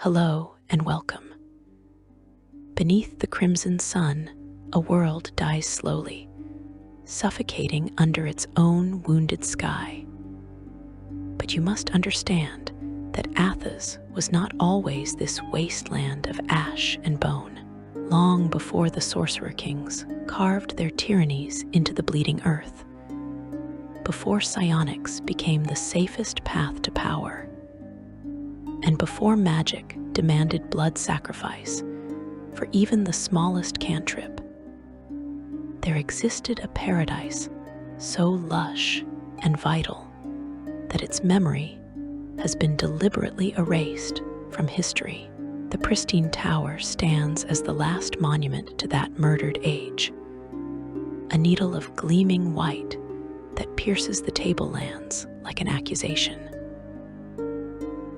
Hello and welcome. Beneath the crimson sun, a world dies slowly, suffocating under its own wounded sky. But you must understand that Athos was not always this wasteland of ash and bone. Long before the sorcerer kings carved their tyrannies into the bleeding earth, before psionics became the safest path to power, and before magic demanded blood sacrifice for even the smallest cantrip, there existed a paradise so lush and vital that its memory has been deliberately erased from history. The Pristine Tower stands as the last monument to that murdered age, a needle of gleaming white that pierces the tablelands like an accusation.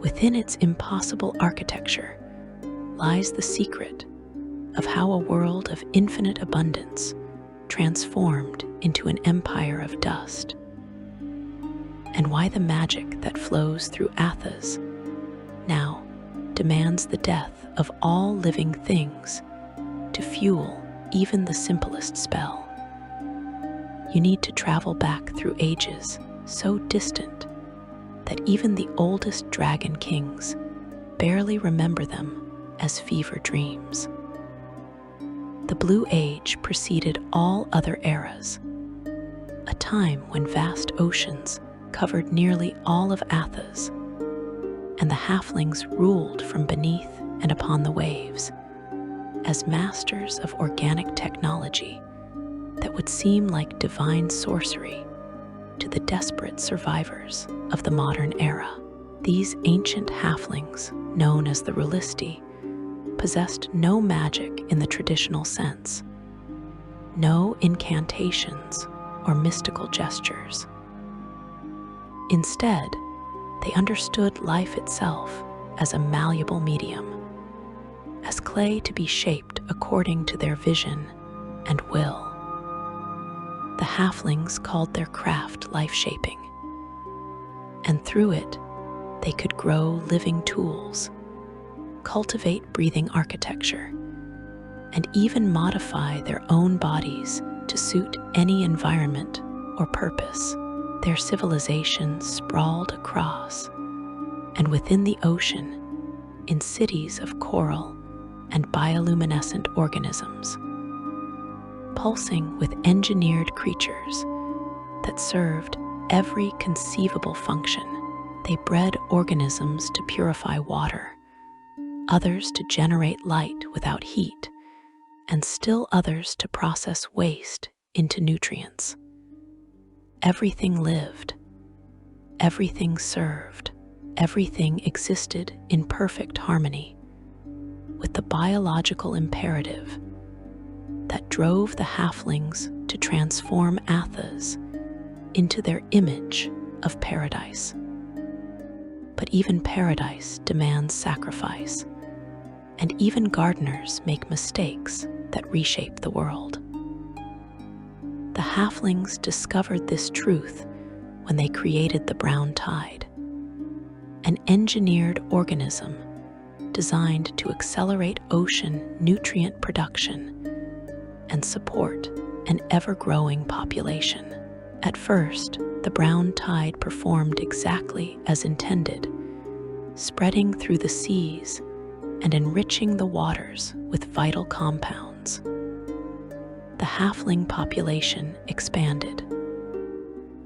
Within its impossible architecture lies the secret of how a world of infinite abundance transformed into an empire of dust, and why the magic that flows through Athos now demands the death of all living things to fuel even the simplest spell. You need to travel back through ages so distant that even the oldest dragon kings barely remember them as fever dreams. The Blue Age preceded all other eras, a time when vast oceans covered nearly all of Athos, and the halflings ruled from beneath and upon the waves as masters of organic technology that would seem like divine sorcery to the desperate survivors of the modern era. These ancient halflings, known as the Rulisti, possessed no magic in the traditional sense, no incantations or mystical gestures. Instead, they understood life itself as a malleable medium, as clay to be shaped according to their vision and will. The halflings called their craft life-shaping, and through it, they could grow living tools, cultivate breathing architecture, and even modify their own bodies to suit any environment or purpose. Their civilization sprawled across and within the ocean in cities of coral and bioluminescent organisms, pulsing with engineered creatures that served every conceivable function. They bred organisms to purify water, others to generate light without heat, and still others to process waste into nutrients. Everything lived, everything served, everything existed in perfect harmony with the biological imperative that drove the halflings to transform Athos into their image of paradise. But even paradise demands sacrifice, and even gardeners make mistakes that reshape the world. The halflings discovered this truth when they created the brown tide, an engineered organism designed to accelerate ocean nutrient production and support an ever-growing population. At first, the brown tide performed exactly as intended, spreading through the seas and enriching the waters with vital compounds. The halfling population expanded.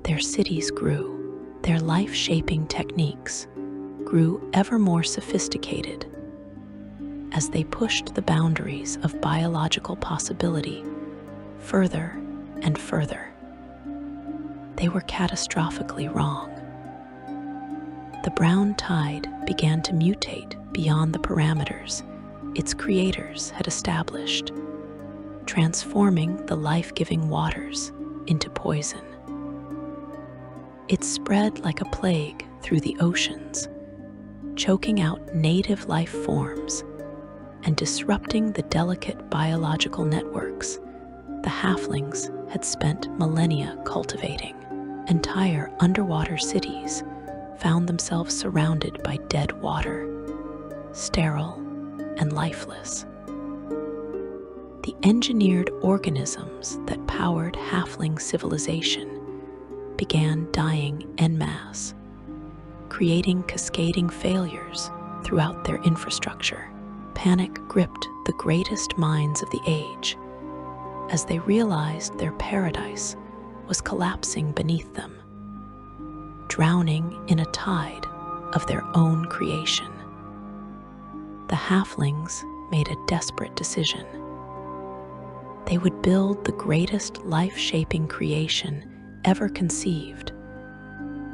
Their cities grew. Their life-shaping techniques grew ever more sophisticated as they pushed the boundaries of biological possibility further and further. They were catastrophically wrong. The brown tide began to mutate beyond the parameters its creators had established, transforming the life-giving waters into poison. It spread like a plague through the oceans, choking out native life forms and disrupting the delicate biological networks the halflings had spent millennia cultivating. Entire underwater cities found themselves surrounded by dead water, sterile, and lifeless. The engineered organisms that powered halfling civilization began dying en masse, creating cascading failures throughout their infrastructure. Panic gripped the greatest minds of the age as they realized their paradise was collapsing beneath them, drowning in a tide of their own creation. The halflings made a desperate decision. They would build the greatest life-shaping creation ever conceived,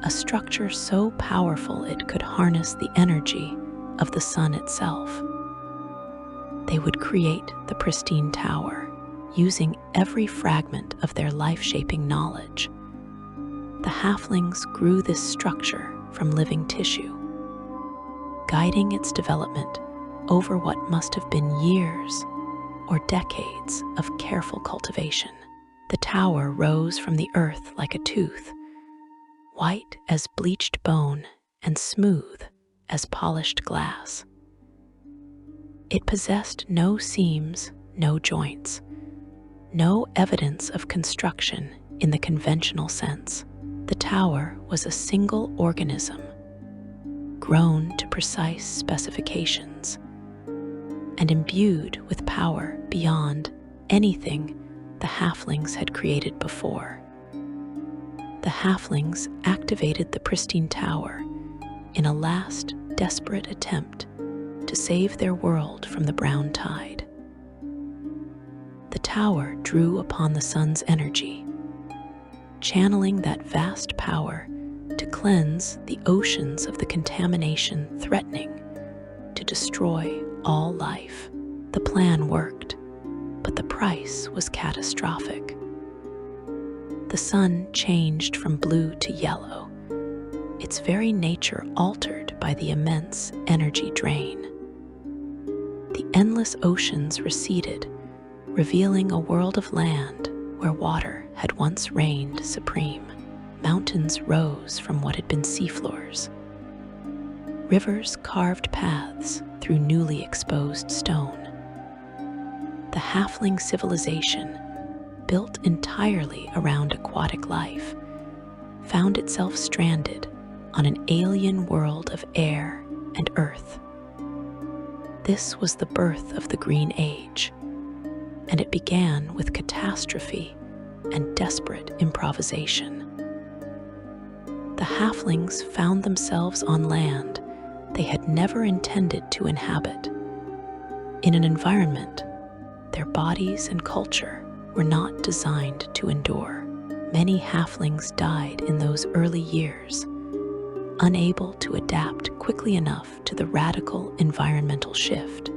a structure so powerful it could harness the energy of the sun itself. They would create the Pristine Tower, using every fragment of their life-shaping knowledge. The halflings grew this structure from living tissue, guiding its development over what must have been years or decades of careful cultivation. The tower rose from the earth like a tooth, white as bleached bone and smooth as polished glass. It possessed no seams, no joints, no evidence of construction in the conventional sense. The tower was a single organism, grown to precise specifications, and imbued with power beyond anything the halflings had created before. The halflings activated the Pristine Tower in a last desperate attempt to save their world from the brown tide. The tower drew upon the sun's energy, channeling that vast power to cleanse the oceans of the contamination threatening to destroy all life. The plan worked, but the price was catastrophic. The sun changed from blue to yellow, its very nature altered by the immense energy drain. The endless oceans receded, revealing a world of land where water had once reigned supreme. Mountains rose from what had been seafloors. Rivers carved paths through newly exposed stone. The halfling civilization, built entirely around aquatic life, found itself stranded on an alien world of air and earth. This was the birth of the Green Age, and it began with catastrophe and desperate improvisation. The halflings found themselves on land they had never intended to inhabit, in an environment their bodies and culture were not designed to endure. Many halflings died in those early years, unable to adapt quickly enough to the radical environmental shift.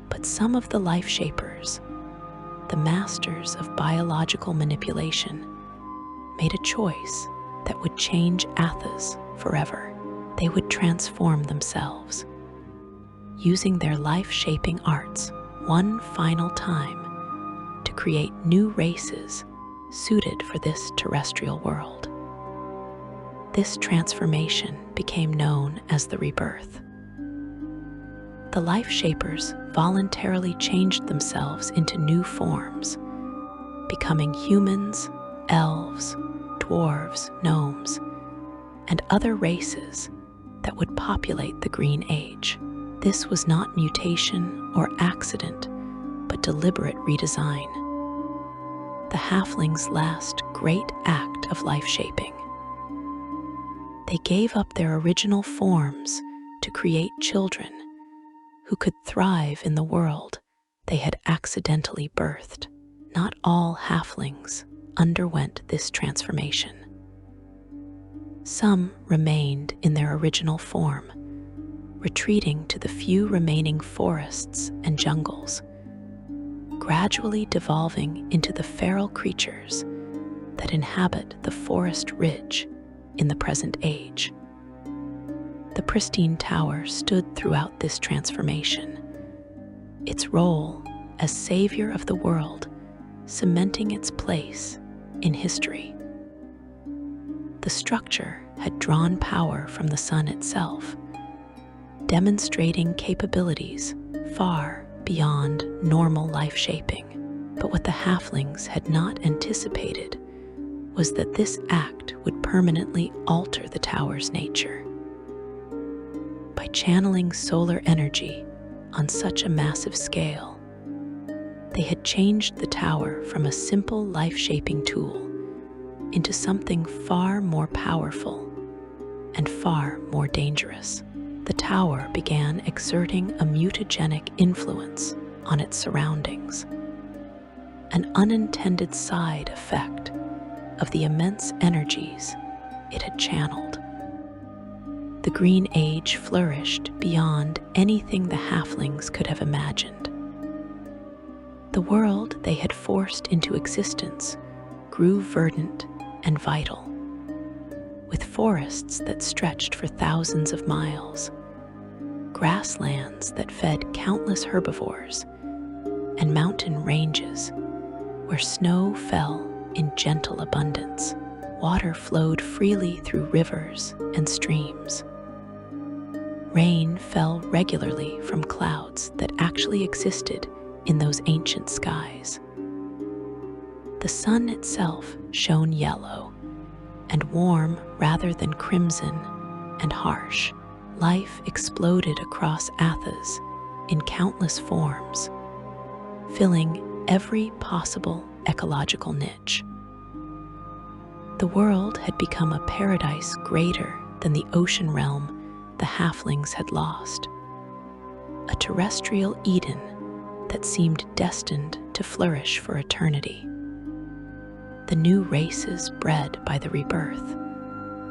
But some of the life shapers, the masters of biological manipulation, made a choice that would change Athos forever. They would transform themselves, using their life-shaping arts one final time to create new races suited for this terrestrial world. This transformation became known as the rebirth. The life shapers voluntarily changed themselves into new forms, becoming humans, elves, dwarves, gnomes, and other races that would populate the Green Age. This was not mutation or accident, but deliberate redesign. The halflings' last great act of life-shaping. They gave up their original forms to create children who could thrive in the world they had accidentally birthed. Not all halflings underwent this transformation. Some remained in their original form, retreating to the few remaining forests and jungles, gradually devolving into the feral creatures that inhabit the forest ridge in the present age. The Pristine Tower stood throughout this transformation, its role as savior of the world cementing its place in history. The structure had drawn power from the sun itself, demonstrating capabilities far beyond normal life shaping. But what the halflings had not anticipated was that this act would permanently alter the tower's nature. By channeling solar energy on such a massive scale, they had changed the tower from a simple life-shaping tool into something far more powerful and far more dangerous. The tower began exerting a mutagenic influence on its surroundings, an unintended side effect of the immense energies it had channeled. The Green Age flourished beyond anything the halflings could have imagined. The world they had forced into existence grew verdant and vital, with forests that stretched for thousands of miles, grasslands that fed countless herbivores, and mountain ranges where snow fell in gentle abundance. Water flowed freely through rivers and streams. Rain fell regularly from clouds that actually existed in those ancient skies. The sun itself shone yellow and warm rather than crimson and harsh. Life exploded across Athos in countless forms, filling every possible ecological niche. The world had become a paradise greater than the ocean realm the halflings had lost, a terrestrial Eden that seemed destined to flourish for eternity. The new races bred by the rebirth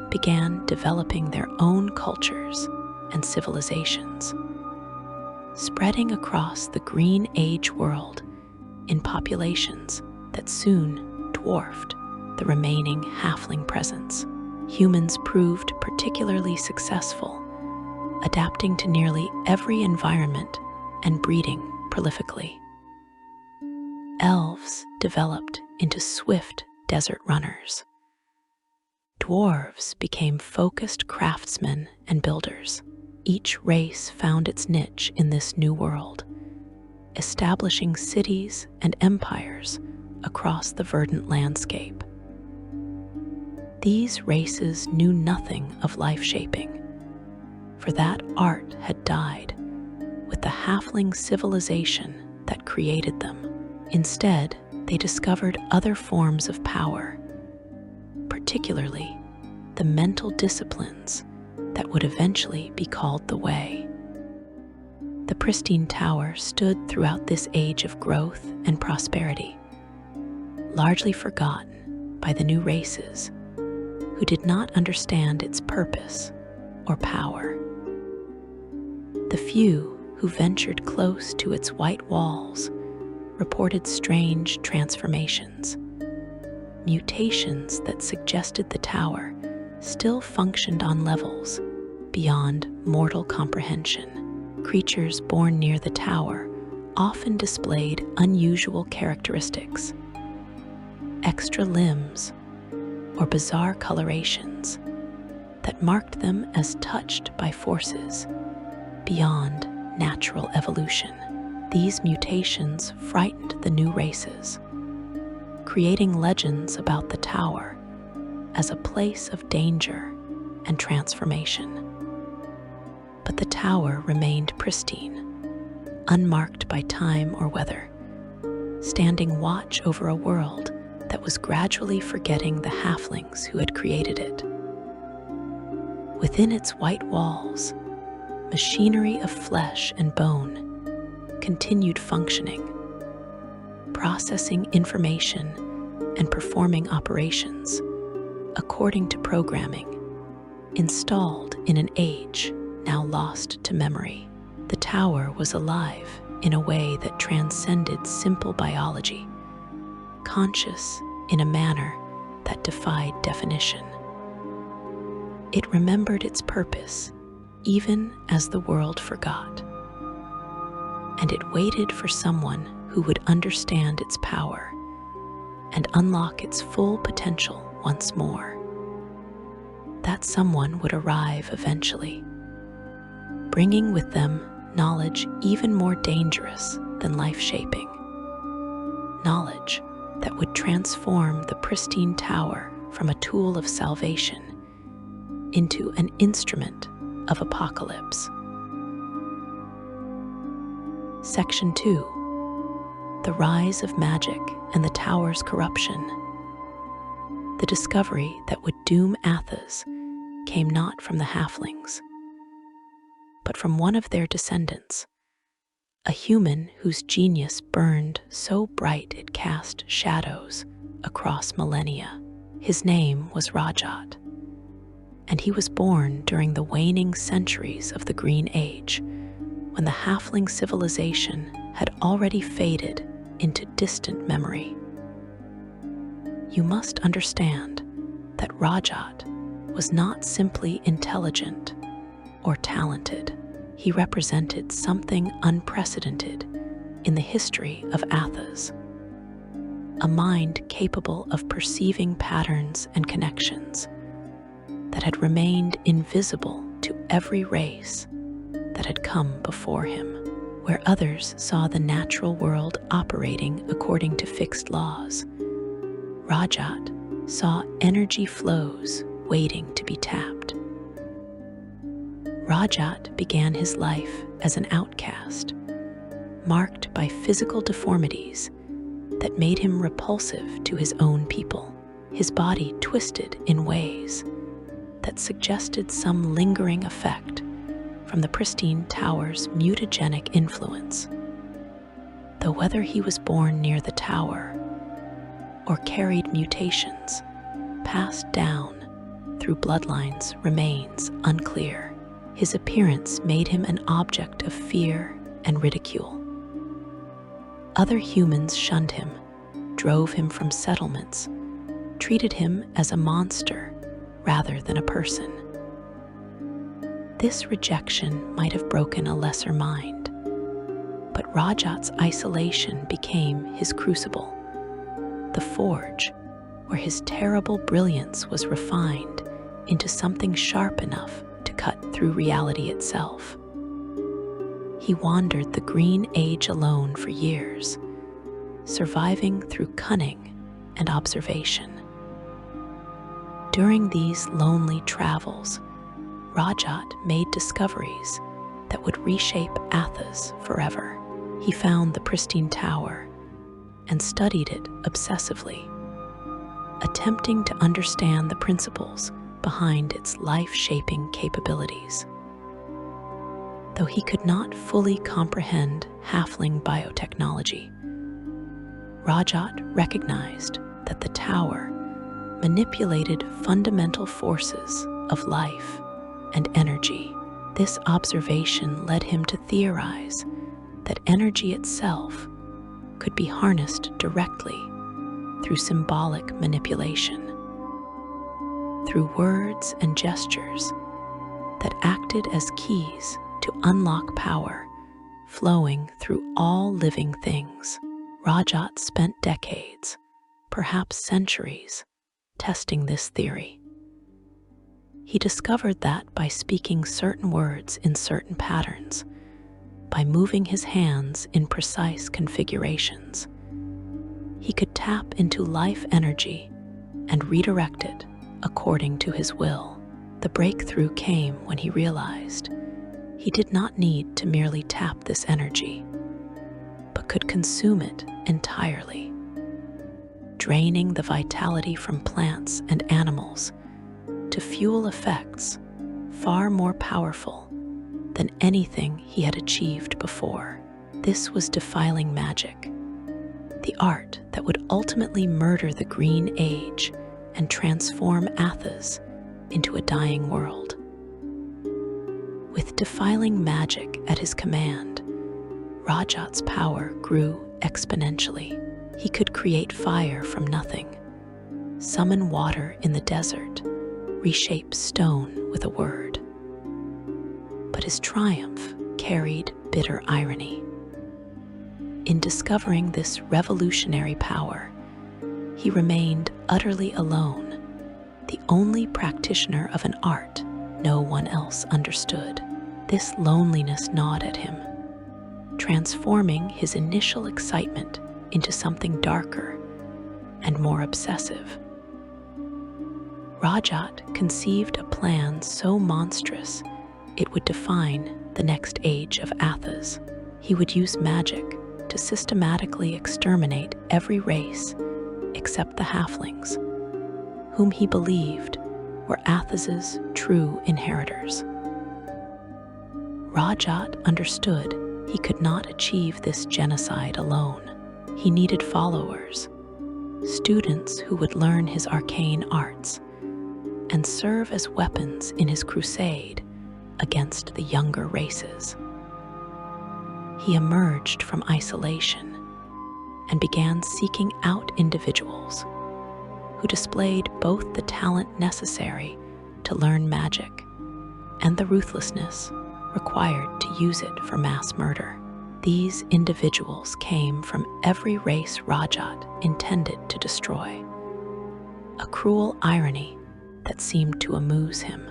began developing their own cultures and civilizations, spreading across the Green Age world in populations that soon dwarfed the remaining halfling presence. Humans proved particularly successful, adapting to nearly every environment and breeding prolifically. Elves developed into swift desert runners. Dwarves became focused craftsmen and builders. Each race found its niche in this new world, establishing cities and empires across the verdant landscape. These races knew nothing of life shaping, for that art had died with the halfling civilization that created them. Instead, they discovered other forms of power, particularly the mental disciplines that would eventually be called the Way. The Pristine Tower stood throughout this age of growth and prosperity, largely forgotten by the new races who did not understand its purpose or power. The few who ventured close to its white walls reported strange transformations, mutations that suggested the tower still functioned on levels beyond mortal comprehension. Creatures born near the tower often displayed unusual characteristics, extra limbs, or bizarre colorations that marked them as touched by forces beyond natural evolution. These mutations frightened the new races, creating legends about the tower as a place of danger and transformation. But the tower remained pristine, unmarked by time or weather, standing watch over a world that was gradually forgetting the halflings who had created it. Within its white walls, machinery of flesh and bone continued functioning, processing information and performing operations according to programming installed in an age now lost to memory. The tower was alive in a way that transcended simple biology, conscious in a manner that defied definition. It remembered its purpose even as the world forgot, and it waited for someone who would understand its power and unlock its full potential once more. That someone would arrive eventually, bringing with them knowledge even more dangerous than life-shaping. Knowledge that would transform the Pristine Tower from a tool of salvation into an instrument of apocalypse. Section 2. The Rise of Magic and the Tower's Corruption. The discovery that would doom Athens came not from the halflings, but from one of their descendants, a human whose genius burned so bright it cast shadows across millennia. His name was Rajat, and he was born during the waning centuries of the Green Age, when the halfling civilization had already faded into distant memory. You must understand that Rajat was not simply intelligent or talented. He represented something unprecedented in the history of Athens, a mind capable of perceiving patterns and connections that had remained invisible to every race that had come before him. Where others saw the natural world operating according to fixed laws, Rajat saw energy flows waiting to be tapped. Rajat began his life as an outcast, marked by physical deformities that made him repulsive to his own people. His body twisted in ways that suggested some lingering effect from the Pristine Tower's mutagenic influence. Though whether he was born near the tower or carried mutations passed down through bloodlines remains unclear. His appearance made him an object of fear and ridicule. Other humans shunned him, drove him from settlements, treated him as a monster rather than a person. This rejection might have broken a lesser mind, but Rajat's isolation became his crucible, the forge where his terrible brilliance was refined into something sharp enough to cut through reality itself. He wandered the Green Age alone for years, surviving through cunning and observation. During these lonely travels, Rajat made discoveries that would reshape Athens forever. He found the Pristine Tower and studied it obsessively, attempting to understand the principles behind its life-shaping capabilities. Though he could not fully comprehend halfling biotechnology, Rajat recognized that the tower manipulated fundamental forces of life and energy. This observation led him to theorize that energy itself could be harnessed directly through symbolic manipulation, through words and gestures that acted as keys to unlock power flowing through all living things. Rajat spent decades, perhaps centuries, testing this theory. He discovered that by speaking certain words in certain patterns, by moving his hands in precise configurations, he could tap into life energy and redirect it according to his will. The breakthrough came when he realized he did not need to merely tap this energy, but could consume it entirely, draining the vitality from plants and animals to fuel effects far more powerful than anything he had achieved before. This was defiling magic, the art that would ultimately murder the Green Age and transform Athens into a dying world. With defiling magic at his command, Rajat's power grew exponentially. He could create fire from nothing, summon water in the desert, reshape stone with a word. But his triumph carried bitter irony. In discovering this revolutionary power, he remained utterly alone, the only practitioner of an art no one else understood. This loneliness gnawed at him, transforming his initial excitement into something darker and more obsessive. Rajat conceived a plan so monstrous it would define the next age of Athens. He would use magic to systematically exterminate every race except the halflings, whom he believed were Athens' true inheritors. Rajat understood he could not achieve this genocide alone. He needed followers, students who would learn his arcane arts and serve as weapons in his crusade against the younger races. He emerged from isolation and began seeking out individuals who displayed both the talent necessary to learn magic and the ruthlessness required to use it for mass murder. These individuals came from every race Rajat intended to destroy, a cruel irony that seemed to amuse him.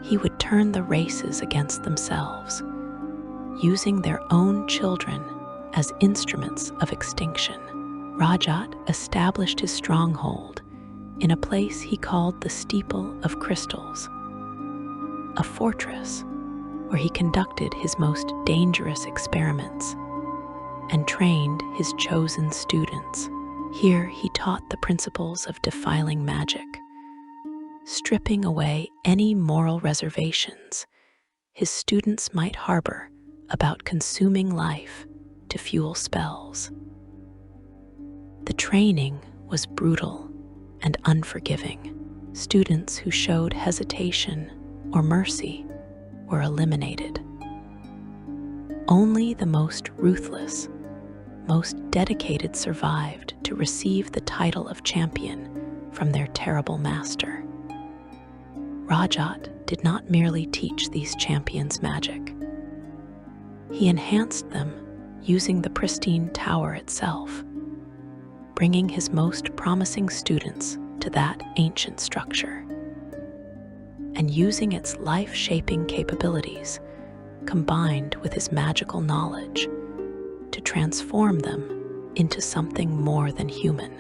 He would turn the races against themselves, using their own children as instruments of extinction. Rajat established his stronghold in a place he called the Steeple of Crystals, a fortress where he conducted his most dangerous experiments and trained his chosen students. Here he taught the principles of defiling magic, stripping away any moral reservations his students might harbor about consuming life to fuel spells. The training was brutal and unforgiving. Students who showed hesitation or mercy were eliminated. Only the most ruthless, most dedicated survived to receive the title of champion from their terrible master. Rajat did not merely teach these champions magic. He enhanced them using the Pristine Tower itself, bringing his most promising students to that ancient structure, and using its life-shaping capabilities, combined with his magical knowledge, to transform them into something more than human.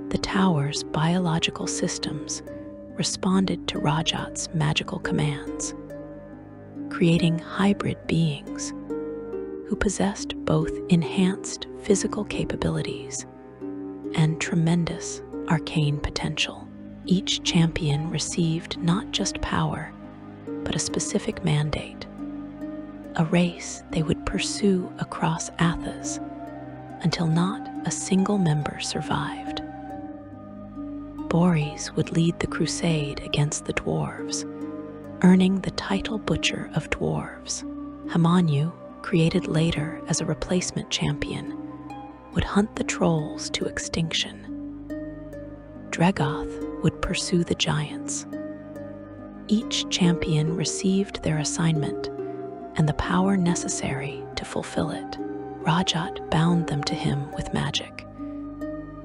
The tower's biological systems responded to Rajat's magical commands, creating hybrid beings who possessed both enhanced physical capabilities and tremendous arcane potential. Each champion received not just power, but a specific mandate, a race they would pursue across Athens until not a single member survived. Boris would lead the crusade against the dwarves, earning the title Butcher of Dwarves. Hamanu, created later as a replacement champion, would hunt the trolls to extinction. Dregoth would pursue the giants. Each champion received their assignment and the power necessary to fulfill it. Rajat bound them to him with magic,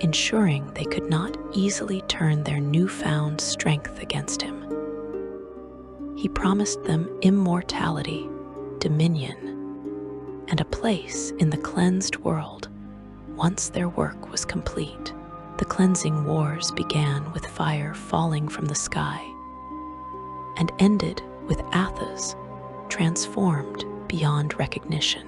ensuring they could not easily turn their newfound strength against him. He promised them immortality, dominion, and a place in the cleansed world once their work was complete. The cleansing wars began with fire falling from the sky and ended with Athens transformed beyond recognition.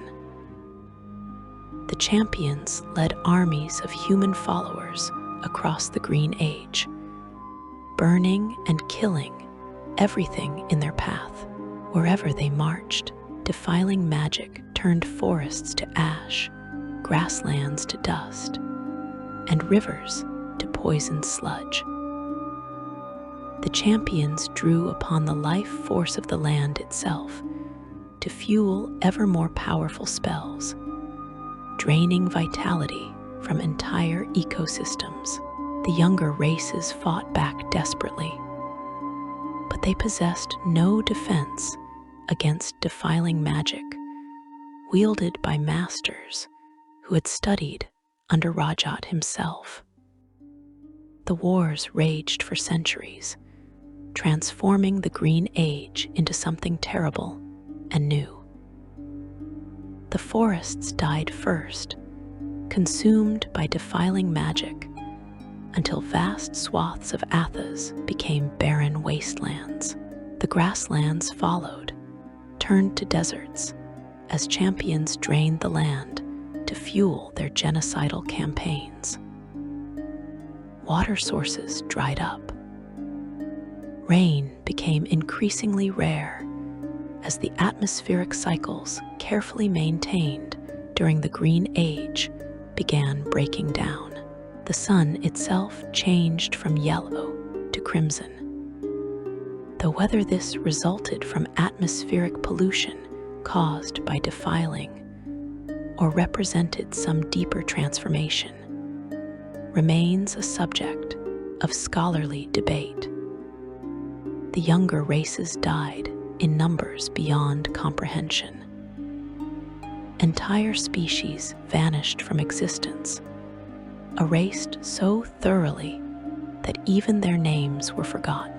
The champions led armies of human followers across the Green Age, burning and killing everything in their path. Wherever they marched, defiling magic turned forests to ash, grasslands to dust, and rivers to poisoned sludge. The champions drew upon the life force of the land itself to fuel ever more powerful spells, draining vitality from entire ecosystems. The younger races fought back desperately, but they possessed no defense against defiling magic wielded by masters who had studied under Rajat himself. The wars raged for centuries, transforming the Green Age into something terrible and new. The forests died first, consumed by defiling magic, until vast swaths of Athos became barren wastelands. The grasslands followed, turned to deserts, as champions drained the land to fuel their genocidal campaigns. Water sources dried up. Rain became increasingly rare as the atmospheric cycles carefully maintained during the Green Age began breaking down. The sun itself changed from yellow to crimson. Though whether this resulted from atmospheric pollution caused by defiling or represented some deeper transformation remains a subject of scholarly debate. The younger races died in numbers beyond comprehension. Entire species vanished from existence, erased so thoroughly that even their names were forgotten.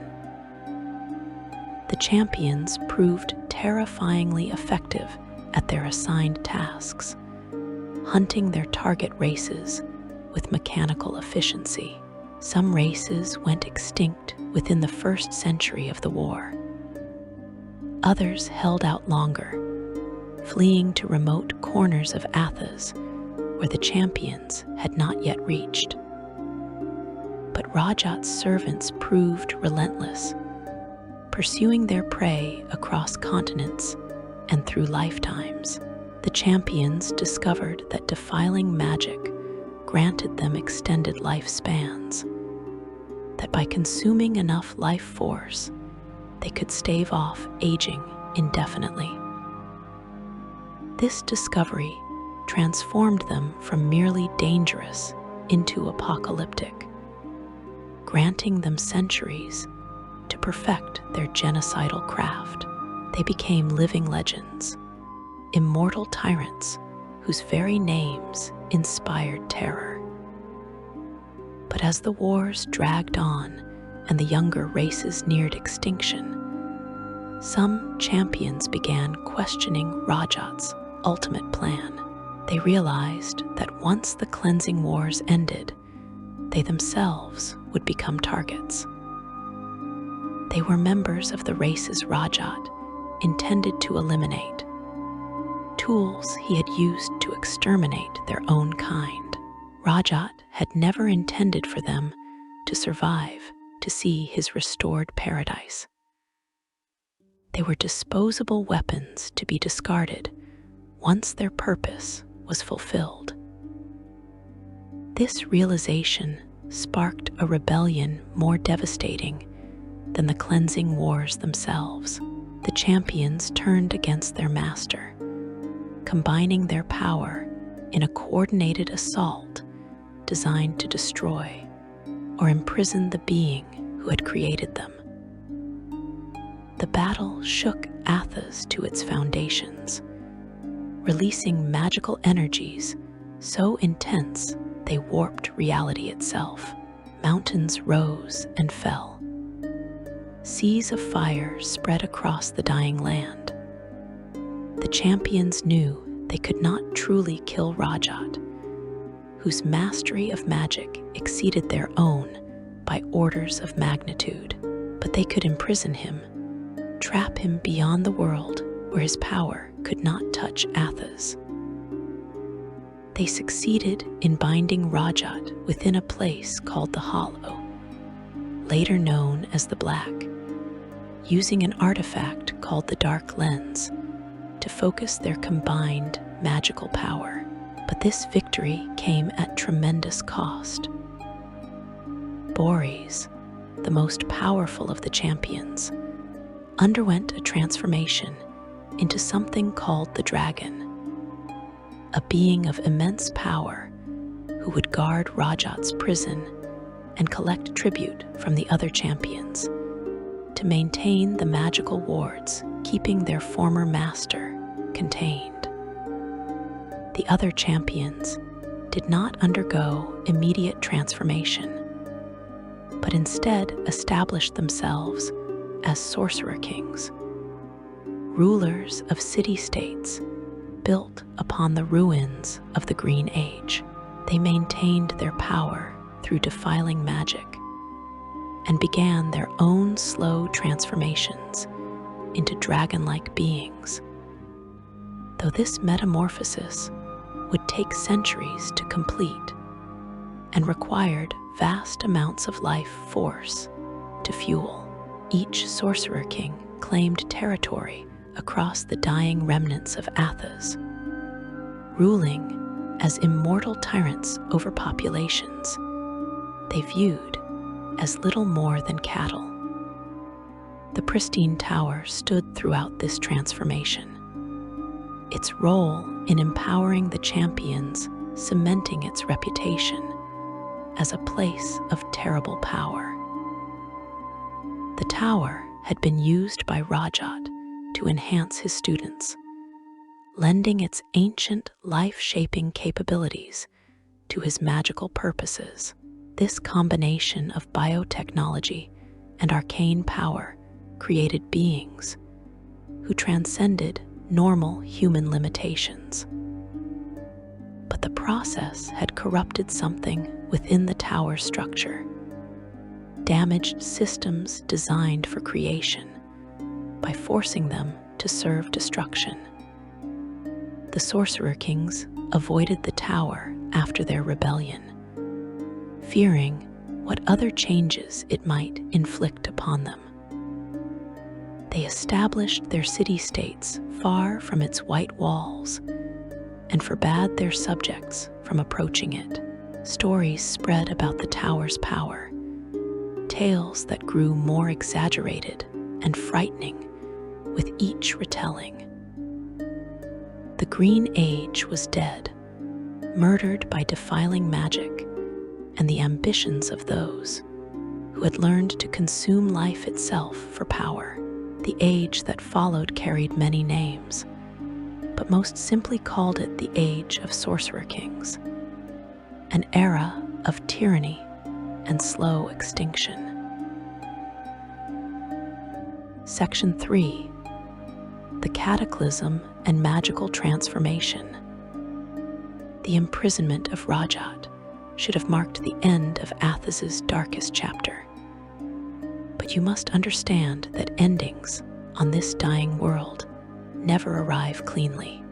The champions proved terrifyingly effective at their assigned tasks, hunting their target races with mechanical efficiency. Some races went extinct within the first century of the war. Others held out longer, fleeing to remote corners of Athos where the champions had not yet reached. But Rajat's servants proved relentless, pursuing their prey across continents and through lifetimes. The champions discovered that defiling magic granted them extended lifespans, that by consuming enough life force, they could stave off aging indefinitely. This discovery transformed them from merely dangerous into apocalyptic, granting them centuries to perfect their genocidal craft. They became living legends, immortal tyrants whose very names inspired terror. But as the wars dragged on and the younger races neared extinction, some champions began questioning Rajat's ultimate plan. They realized that once the cleansing wars ended, they themselves would become targets. They were members of the races Rajat intended to eliminate, tools he had used to exterminate their own kind. Rajat had never intended for them to survive to see his restored paradise. They were disposable weapons to be discarded once their purpose was fulfilled. This realization sparked a rebellion more devastating than the cleansing wars themselves. The champions turned against their master, combining their power in a coordinated assault designed to destroy or imprison the being who had created them. The battle shook Athos to its foundations, releasing magical energies so intense they warped reality itself. Mountains rose and fell. Seas of fire spread across the dying land. The champions knew they could not truly kill Rajat, whose mastery of magic exceeded their own by orders of magnitude. But they could imprison him, trap him beyond the world where his power could not touch Athos. They succeeded in binding Rajat within a place called the Hollow, later known as the Black, using an artifact called the Dark Lens to focus their combined magical power. But this victory came at tremendous cost. Boris, the most powerful of the champions, underwent a transformation into something called the Dragon, a being of immense power who would guard Rajat's prison and collect tribute from the other champions to maintain the magical wards, keeping their former master contained. The other champions did not undergo immediate transformation, but instead established themselves as sorcerer kings, rulers of city-states built upon the ruins of the Green Age. They maintained their power through defiling magic and began their own slow transformations into dragon-like beings. Though this metamorphosis would take centuries to complete and required vast amounts of life force to fuel, each sorcerer king claimed territory across the dying remnants of Athos, ruling as immortal tyrants over populations they viewed as little more than cattle. The Pristine Tower stood throughout this transformation, its role in empowering the champions cementing its reputation as a place of terrible power. The tower had been used by Rajat to enhance his students, lending its ancient life-shaping capabilities to his magical purposes. This combination of biotechnology and arcane power created beings who transcended normal human limitations. But the process had corrupted something within the tower structure, damaged systems designed for creation by forcing them to serve destruction. The Sorcerer Kings avoided the tower after their rebellion, fearing what other changes it might inflict upon them. They established their city-states far from its white walls and forbade their subjects from approaching it. Stories spread about the tower's power, tales that grew more exaggerated and frightening with each retelling. The Green Age was dead, murdered by defiling magic and the ambitions of those who had learned to consume life itself for power. The age that followed carried many names, but most simply called it the Age of Sorcerer Kings, an era of tyranny and slow extinction. Section 3. The Cataclysm and Magical Transformation. The imprisonment of Rajat should have marked the end of Athos's darkest chapter. But you must understand that endings on this dying world never arrive cleanly.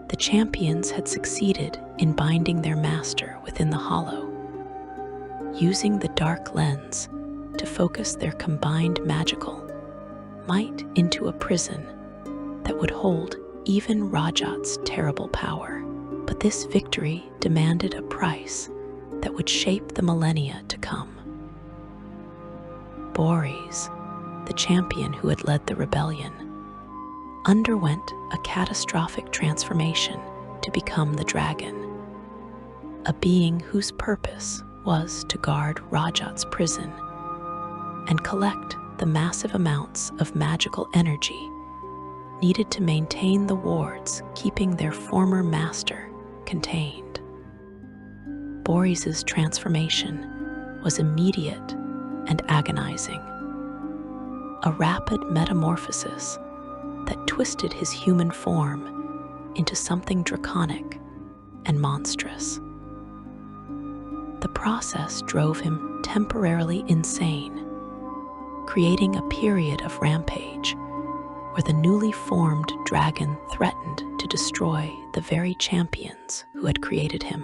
The champions had succeeded in binding their master within the hollow, using the dark lens to focus their combined magical might into a prison that would hold even Rajat's terrible power. But this victory demanded a price that would shape the millennia to come. Boris, the champion who had led the rebellion, underwent a catastrophic transformation to become the dragon, a being whose purpose was to guard Rajat's prison and collect the massive amounts of magical energy needed to maintain the wards keeping their former master contained. Boris's transformation was immediate and agonizing, a rapid metamorphosis that twisted his human form into something draconic and monstrous. The process drove him temporarily insane, creating a period of rampage where the newly formed dragon threatened to destroy the very champions who had created him.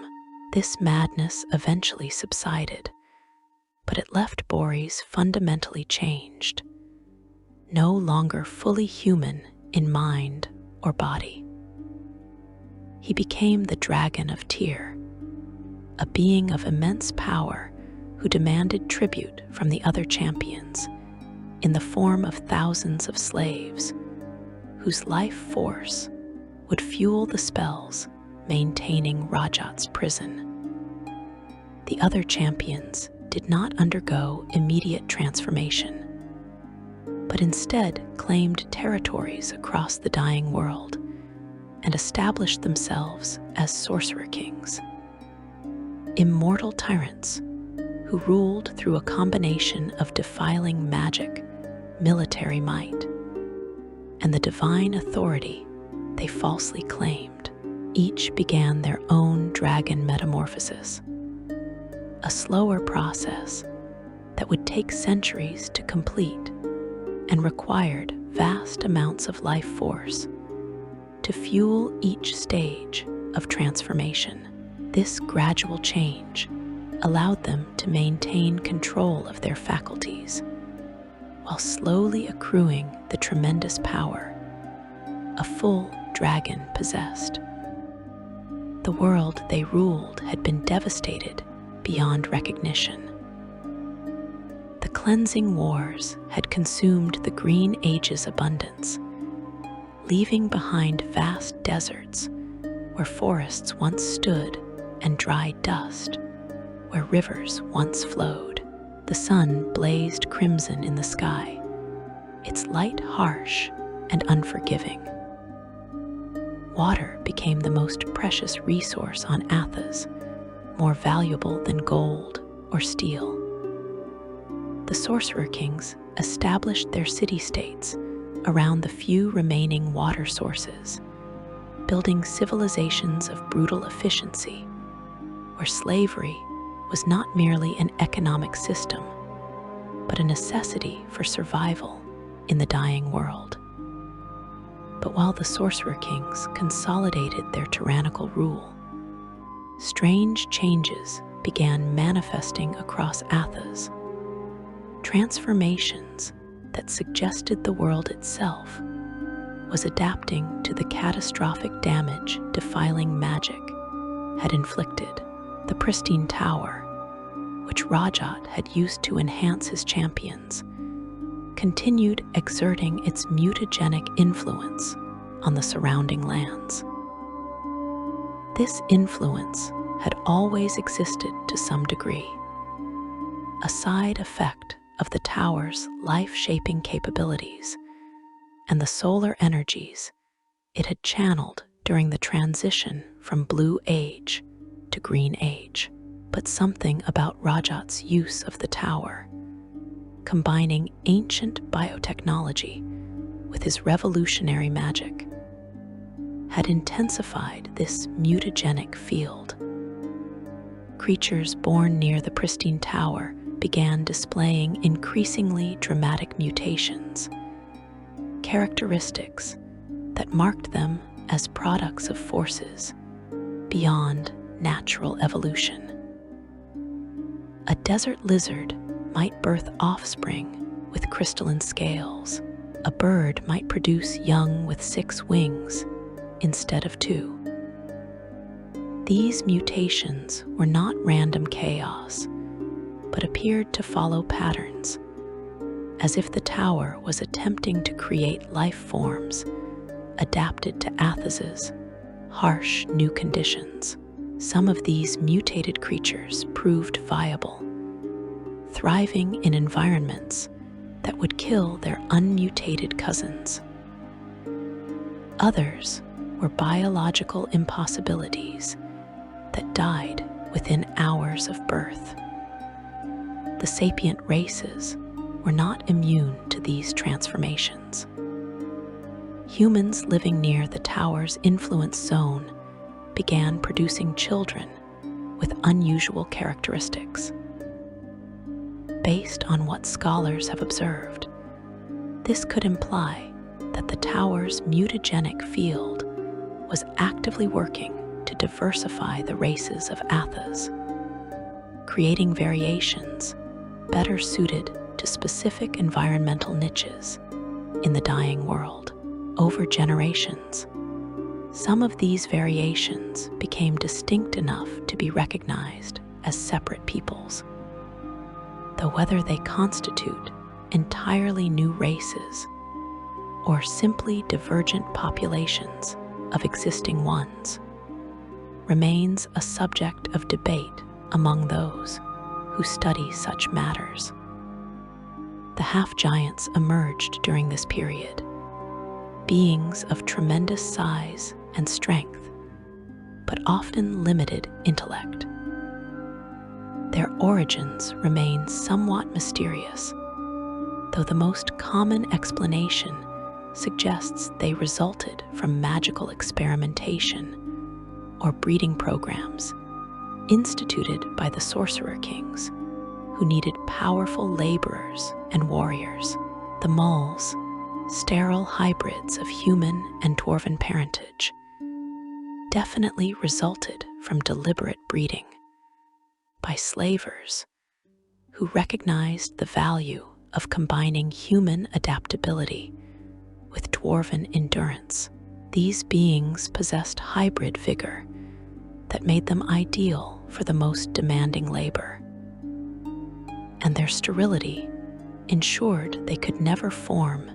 This madness eventually subsided, but it left Boris fundamentally changed, no longer fully human in mind or body. He became the Dragon of Tyr, a being of immense power who demanded tribute from the other champions in the form of thousands of slaves whose life force would fuel the spells maintaining Rajat's prison. The other champions did not undergo immediate transformation, but instead claimed territories across the dying world and established themselves as Sorcerer Kings, immortal tyrants who ruled through a combination of defiling magic, military might, and the divine authority they falsely claimed. Each began their own dragon metamorphosis, a slower process that would take centuries to complete and required vast amounts of life force to fuel each stage of transformation. This gradual change allowed them to maintain control of their faculties while slowly accruing the tremendous power a full dragon possessed. The world they ruled had been devastated beyond recognition. The cleansing wars had consumed the Green Age's abundance, leaving behind vast deserts where forests once stood and dry dust, where rivers once flowed. The sun blazed crimson in the sky, its light harsh and unforgiving. Water became the most precious resource on Athos, more valuable than gold or steel. The Sorcerer Kings established their city-states around the few remaining water sources, building civilizations of brutal efficiency, where slavery was not merely an economic system, but a necessity for survival in the dying world. But while the Sorcerer Kings consolidated their tyrannical rule, strange changes began manifesting across Athos, transformations that suggested the world itself was adapting to the catastrophic damage defiling magic had inflicted. The Pristine Tower, which Rajat had used to enhance his champions, continued exerting its mutagenic influence on the surrounding lands. This influence had always existed to some degree, a side effect of the tower's life-shaping capabilities and the solar energies it had channeled during the transition from Blue Age to Green Age. But something about Rajat's use of the tower, combining ancient biotechnology with his revolutionary magic, had intensified this mutagenic field. Creatures born near the Pristine Tower began displaying increasingly dramatic mutations, characteristics that marked them as products of forces beyond natural evolution. A desert lizard might birth offspring with crystalline scales. A bird might produce young with 6 wings instead of 2. These mutations were not random chaos, but appeared to follow patterns, as if the tower was attempting to create life forms adapted to Athos's harsh new conditions. Some of these mutated creatures proved viable, thriving in environments that would kill their unmutated cousins. Others were biological impossibilities that died within hours of birth. The sapient races were not immune to these transformations. Humans living near the tower's influence zone began producing children with unusual characteristics. Based on what scholars have observed, this could imply that the tower's mutagenic field was actively working to diversify the races of Athos, creating variations better suited to specific environmental niches in the dying world. Over generations, some of these variations became distinct enough to be recognized as separate peoples, though whether they constitute entirely new races or simply divergent populations of existing ones remains a subject of debate among those who study such matters. The half-giants emerged during this period, beings of tremendous size and strength, but often limited intellect. Their origins remain somewhat mysterious, though the most common explanation suggests they resulted from magical experimentation or breeding programs instituted by the Sorcerer Kings, who needed powerful laborers and warriors. The moles, sterile hybrids of human and dwarven parentage, definitely resulted from deliberate breeding by slavers who recognized the value of combining human adaptability with dwarven endurance. These beings possessed hybrid vigor that made them ideal for the most demanding labor, and their sterility ensured they could never form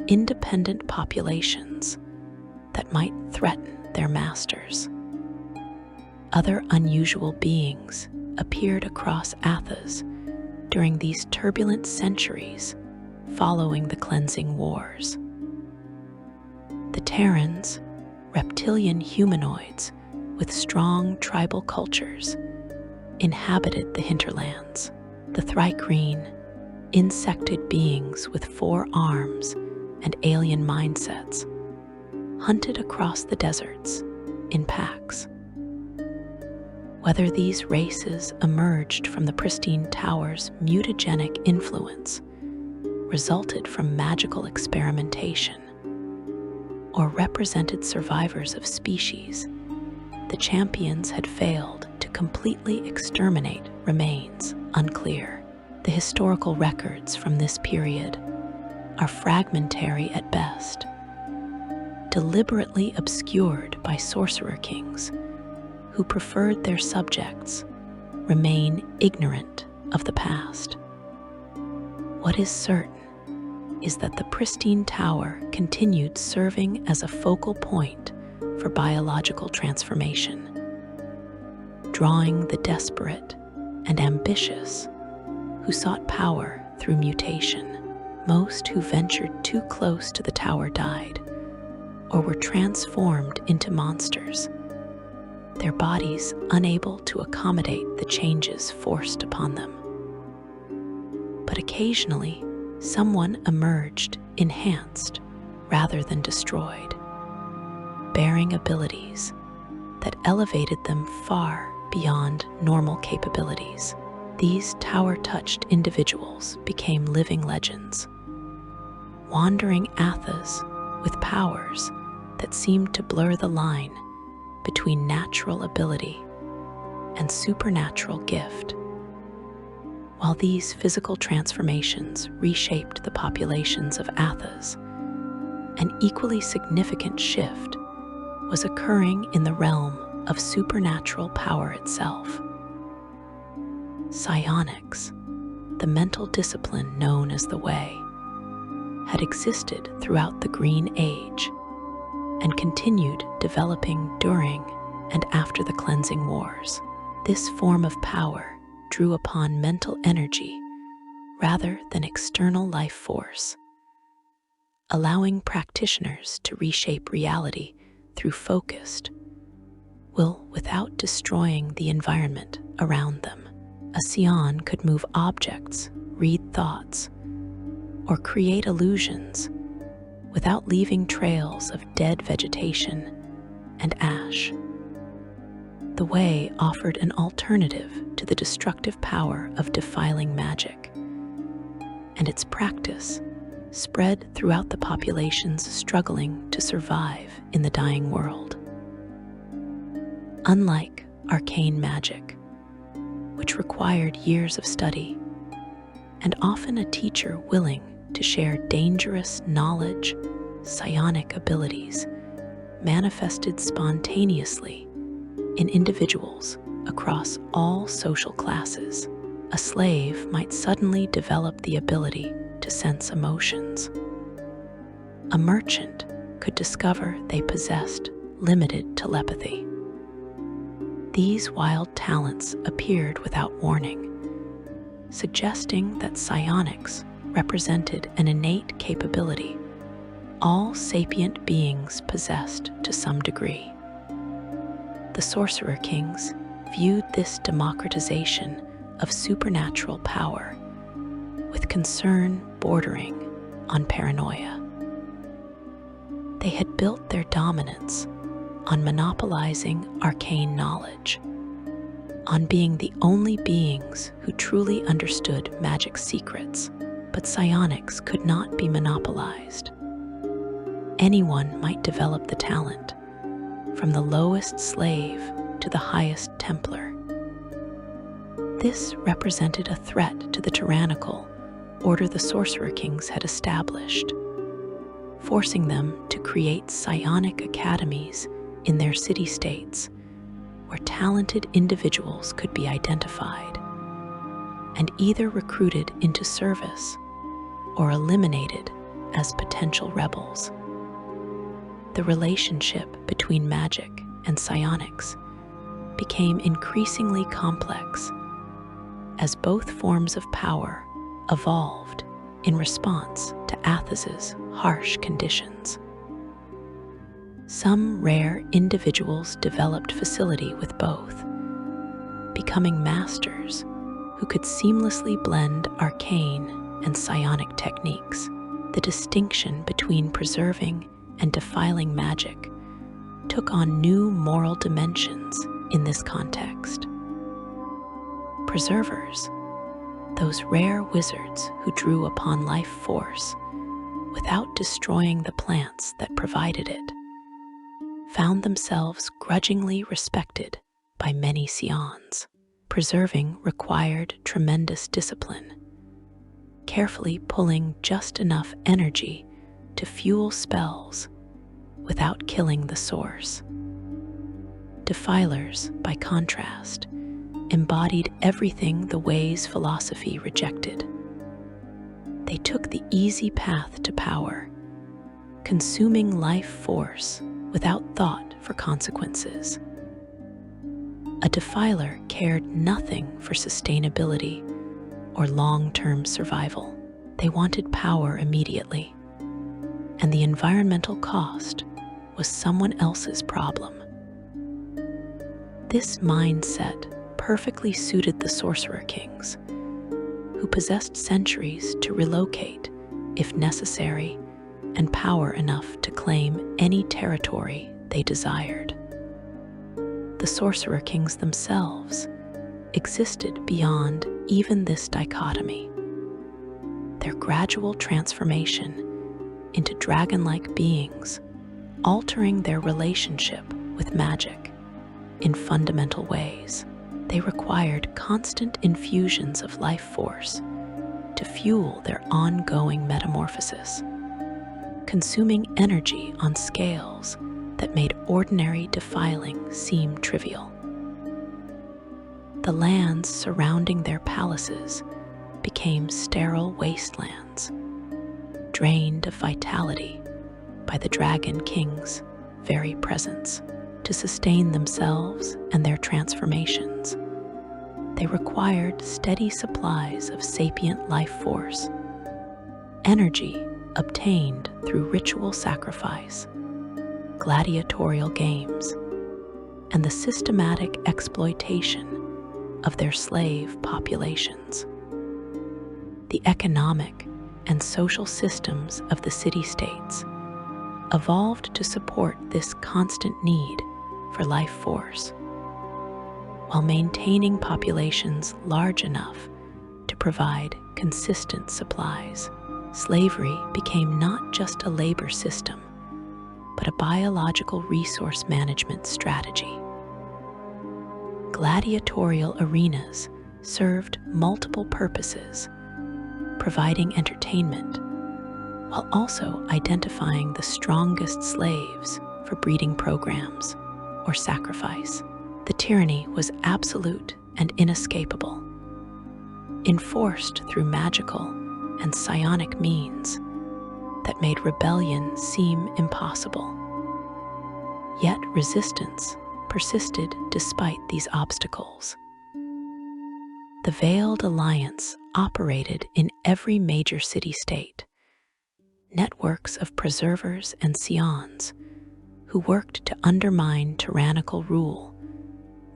independent populations that might threaten their masters. Other unusual beings appeared across Athos during these turbulent centuries following the Cleansing Wars. The Terrans, reptilian humanoids with strong tribal cultures, inhabited the hinterlands. The Thrycreen, insected beings with 4 arms and alien mindsets, hunted across the deserts in packs. Whether these races emerged from the Pristine Tower's mutagenic influence, resulted from magical experimentation, or represented survivors of species the champions had failed to completely exterminate remains unclear. The historical records from this period are fragmentary at best, deliberately obscured by Sorcerer Kings who preferred their subjects remain ignorant of the past. What is certain is that the Pristine Tower continued serving as a focal point for biological transformation, drawing the desperate and ambitious who sought power through mutation. Most who ventured too close to the tower died or were transformed into monsters, their bodies unable to accommodate the changes forced upon them. But occasionally, someone emerged enhanced rather than destroyed, bearing abilities that elevated them far beyond normal capabilities. These tower-touched individuals became living legends, wandering Athos with powers that seemed to blur the line between natural ability and supernatural gift. While these physical transformations reshaped the populations of Athos, an equally significant shift was occurring in the realm of supernatural power itself. Psionics, the mental discipline known as the Way, had existed throughout the Green Age and continued developing during and after the Cleansing Wars. This form of power drew upon mental energy rather than external life force, allowing practitioners to reshape reality through focused will without destroying the environment around them. A Psion could move objects, read thoughts, or create illusions without leaving trails of dead vegetation and ash. The Way offered an alternative to the destructive power of defiling magic, and its practice spread throughout the populations struggling to survive in the dying world. Unlike arcane magic, which required years of study and often a teacher willing to share dangerous knowledge, psionic abilities manifested spontaneously in individuals across all social classes. A slave might suddenly develop the ability to sense emotions. A merchant could discover they possessed limited telepathy. These wild talents appeared without warning, suggesting that psionics represented an innate capability all sapient beings possessed to some degree. The Sorcerer Kings viewed this democratization of supernatural power with concern bordering on paranoia. They had built their dominance on monopolizing arcane knowledge, on being the only beings who truly understood magic's secrets. But psionics could not be monopolized. Anyone might develop the talent, from the lowest slave to the highest Templar. This represented a threat to the tyrannical order the Sorcerer Kings had established, forcing them to create psionic academies in their city-states where talented individuals could be identified and either recruited into service or eliminated as potential rebels. The relationship between magic and psionics became increasingly complex as both forms of power evolved in response to Athos's harsh conditions. Some rare individuals developed facility with both, becoming masters who could seamlessly blend arcane and psionic techniques. The distinction between preserving and defiling magic took on new moral dimensions in this context. Preservers, those rare wizards who drew upon life force without destroying the plants that provided it, found themselves grudgingly respected by many Scions. Preserving required tremendous discipline, carefully pulling just enough energy to fuel spells without killing the source. Defilers, by contrast, embodied everything the Way's philosophy rejected. They took the easy path to power, consuming life force without thought for consequences. A defiler cared nothing for sustainability or long-term survival. They wanted power immediately, and the environmental cost was someone else's problem. This mindset perfectly suited the Sorcerer Kings, who possessed centuries to relocate, if necessary, and power enough to claim any territory they desired. The Sorcerer Kings themselves existed beyond even this dichotomy. Their gradual transformation into dragon-like beings, altering their relationship with magic in fundamental ways. They required constant infusions of life force to fuel their ongoing metamorphosis, consuming energy on scales that made ordinary defiling seem trivial. The lands surrounding their palaces became sterile wastelands, drained of vitality by the Dragon King's very presence. To sustain themselves and their transformations, they required steady supplies of sapient life force, energy obtained through ritual sacrifice, gladiatorial games, and the systematic exploitation of their slave populations. The economic and social systems of the city-states evolved to support this constant need for life force, while maintaining populations large enough to provide consistent supplies. Slavery became not just a labor system, but a biological resource management strategy. Gladiatorial arenas served multiple purposes, providing entertainment, while also identifying the strongest slaves for breeding programs or sacrifice. The tyranny was absolute and inescapable, enforced through magical and psionic means that made rebellion seem impossible. Yet resistance persisted despite these obstacles. The Veiled Alliance operated in every major city-state, networks of preservers and Scions who worked to undermine tyrannical rule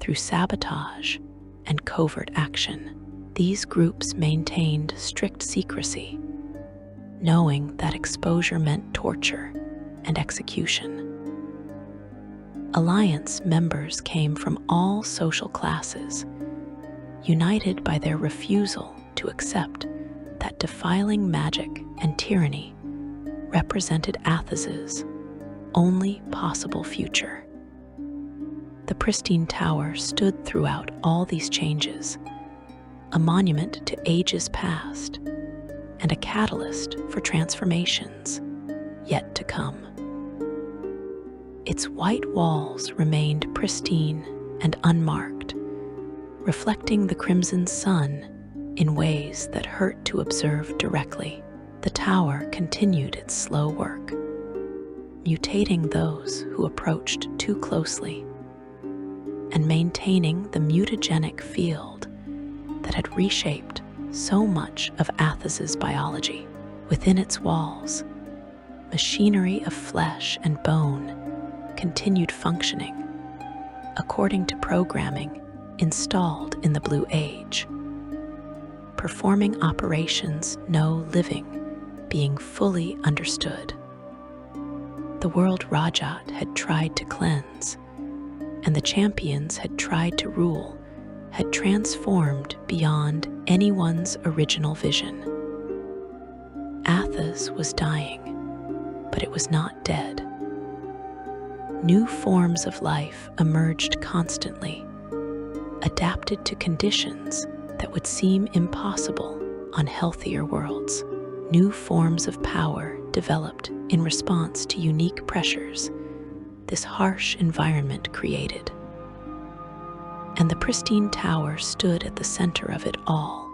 through sabotage and covert action. These groups maintained strict secrecy, knowing that exposure meant torture and execution. Alliance members came from all social classes, united by their refusal to accept that defiling magic and tyranny represented Athos's only possible future. The Pristine Tower stood throughout all these changes, a monument to ages past and a catalyst for transformations yet to come. Its white walls remained pristine and unmarked, reflecting the crimson sun in ways that hurt to observe directly. The tower continued its slow work, mutating those who approached too closely and maintaining the mutagenic field that had reshaped so much of Athos's biology. Within its walls, machinery of flesh and bone continued functioning according to programming installed in the Blue Age, performing operations no living being fully understood. The world Rajat had tried to cleanse, and the champions had tried to rule, had transformed beyond anyone's original vision. Athos was dying, but it was not dead. New forms of life emerged constantly, adapted to conditions that would seem impossible on healthier worlds. New forms of power developed in response to unique pressures this harsh environment created. And the Pristine Tower stood at the center of it all,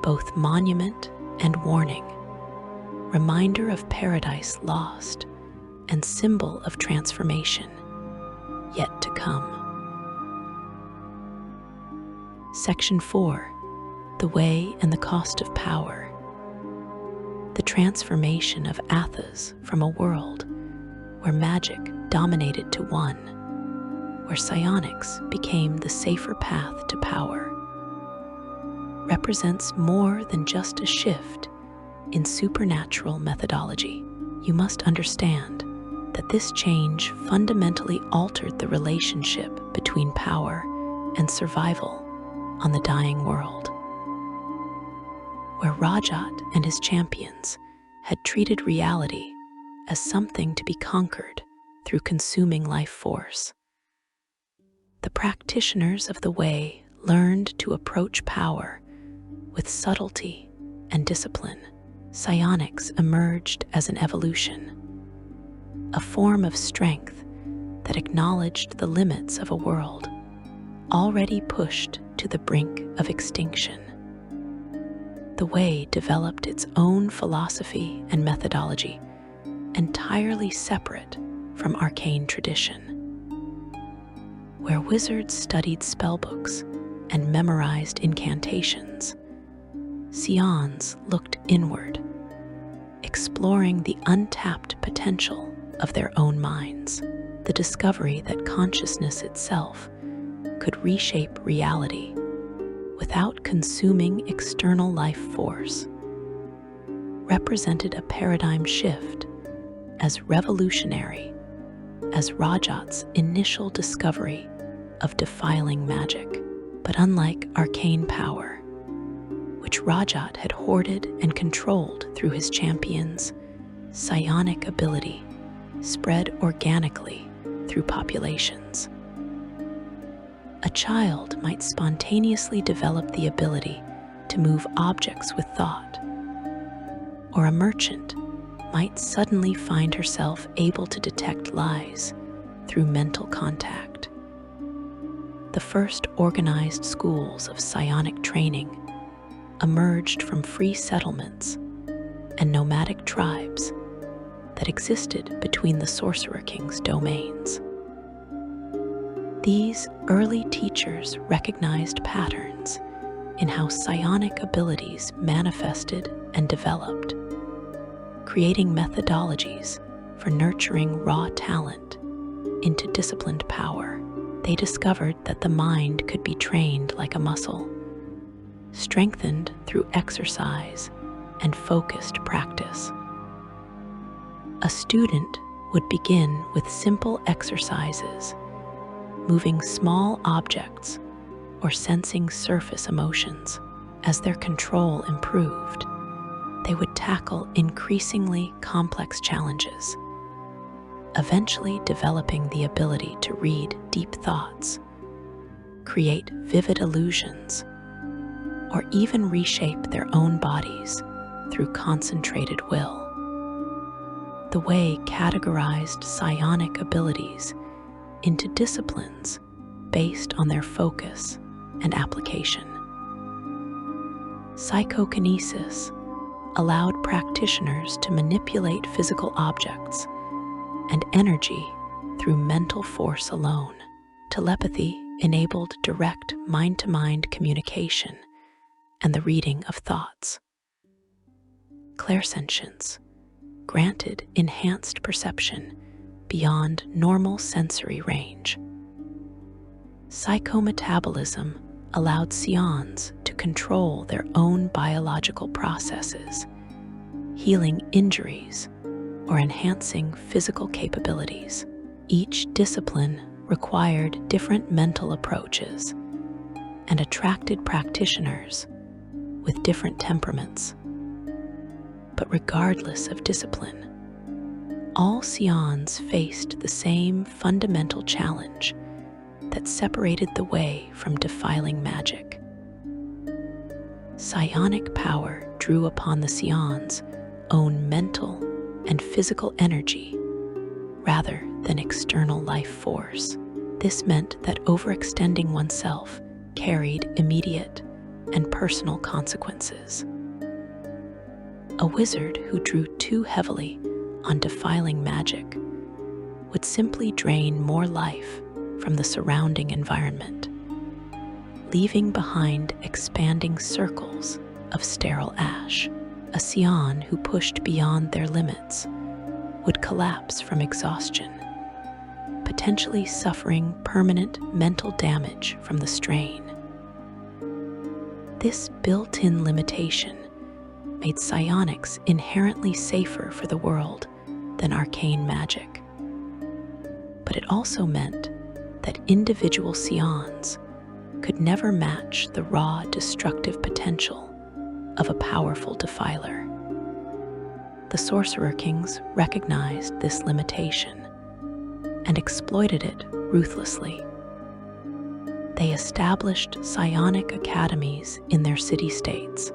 both monument and warning, reminder of paradise lost and symbol of transformation yet to come. Section 4. The Way and the Cost of Power. The transformation of Athos from a world where magic dominated to one, where psionics became the safer path to power, represents more than just a shift in supernatural methodology. You must understand that this change fundamentally altered the relationship between power and survival on the dying world. Where Rajat and his champions had treated reality as something to be conquered through consuming life force, the practitioners of the way learned to approach power with subtlety and discipline. Psionics emerged as an evolution, a form of strength that acknowledged the limits of a world already pushed to the brink of extinction. The way developed its own philosophy and methodology, entirely separate from arcane tradition. Where wizards studied spellbooks and memorized incantations, Psions looked inward, exploring the untapped potential of their own minds. The discovery that consciousness itself could reshape reality without consuming external life force represented a paradigm shift as revolutionary as Rajat's initial discovery of defiling magic. But unlike arcane power, which Rajat had hoarded and controlled through his champions, psionic ability spread organically through populations. A child might spontaneously develop the ability to move objects with thought, or a merchant might suddenly find herself able to detect lies through mental contact. The first organized schools of psionic training emerged from free settlements and nomadic tribes that existed between the Sorcerer King's domains. These early teachers recognized patterns in how psionic abilities manifested and developed, creating methodologies for nurturing raw talent into disciplined power. They discovered that the mind could be trained like a muscle, strengthened through exercise and focused practice. A student would begin with simple exercises, moving small objects or sensing surface emotions. As their control improved, they would tackle increasingly complex challenges, eventually developing the ability to read deep thoughts, create vivid illusions, or even reshape their own bodies through concentrated will. The Way categorized psionic abilities into disciplines based on their focus and application. Psychokinesis allowed practitioners to manipulate physical objects and energy through mental force alone. Telepathy enabled direct mind-to-mind communication and the reading of thoughts. Clairsentience granted enhanced perception beyond normal sensory range. Psychometabolism allowed psions to control their own biological processes, healing injuries or enhancing physical capabilities. Each discipline required different mental approaches and attracted practitioners with different temperaments. But regardless of discipline, all psions faced the same fundamental challenge that separated the Way from defiling magic. Psionic power drew upon the psion's own mental and physical energy rather than external life force. This meant that overextending oneself carried immediate and personal consequences. A wizard who drew too heavily on defiling magic would simply drain more life from the surrounding environment, leaving behind expanding circles of sterile ash. A psion who pushed beyond their limits would collapse from exhaustion, potentially suffering permanent mental damage from the strain. This built-in limitation made psionics inherently safer for the world than arcane magic. But it also meant that individual psions could never match the raw destructive potential of a powerful defiler. The Sorcerer Kings recognized this limitation and exploited it ruthlessly. They established psionic academies in their city-states,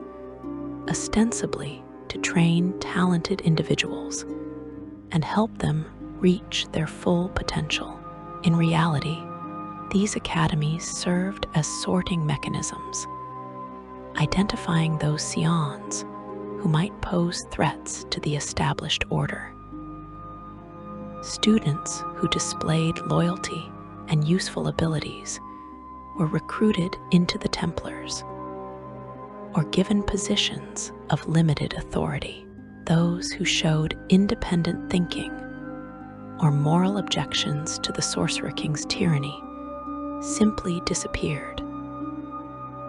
ostensibly to train talented individuals and help them reach their full potential. In reality, these academies served as sorting mechanisms, identifying those psions who might pose threats to the established order. Students who displayed loyalty and useful abilities were recruited into the Templars or given positions of limited authority. Those who showed independent thinking or moral objections to the Sorcerer King's tyranny simply disappeared,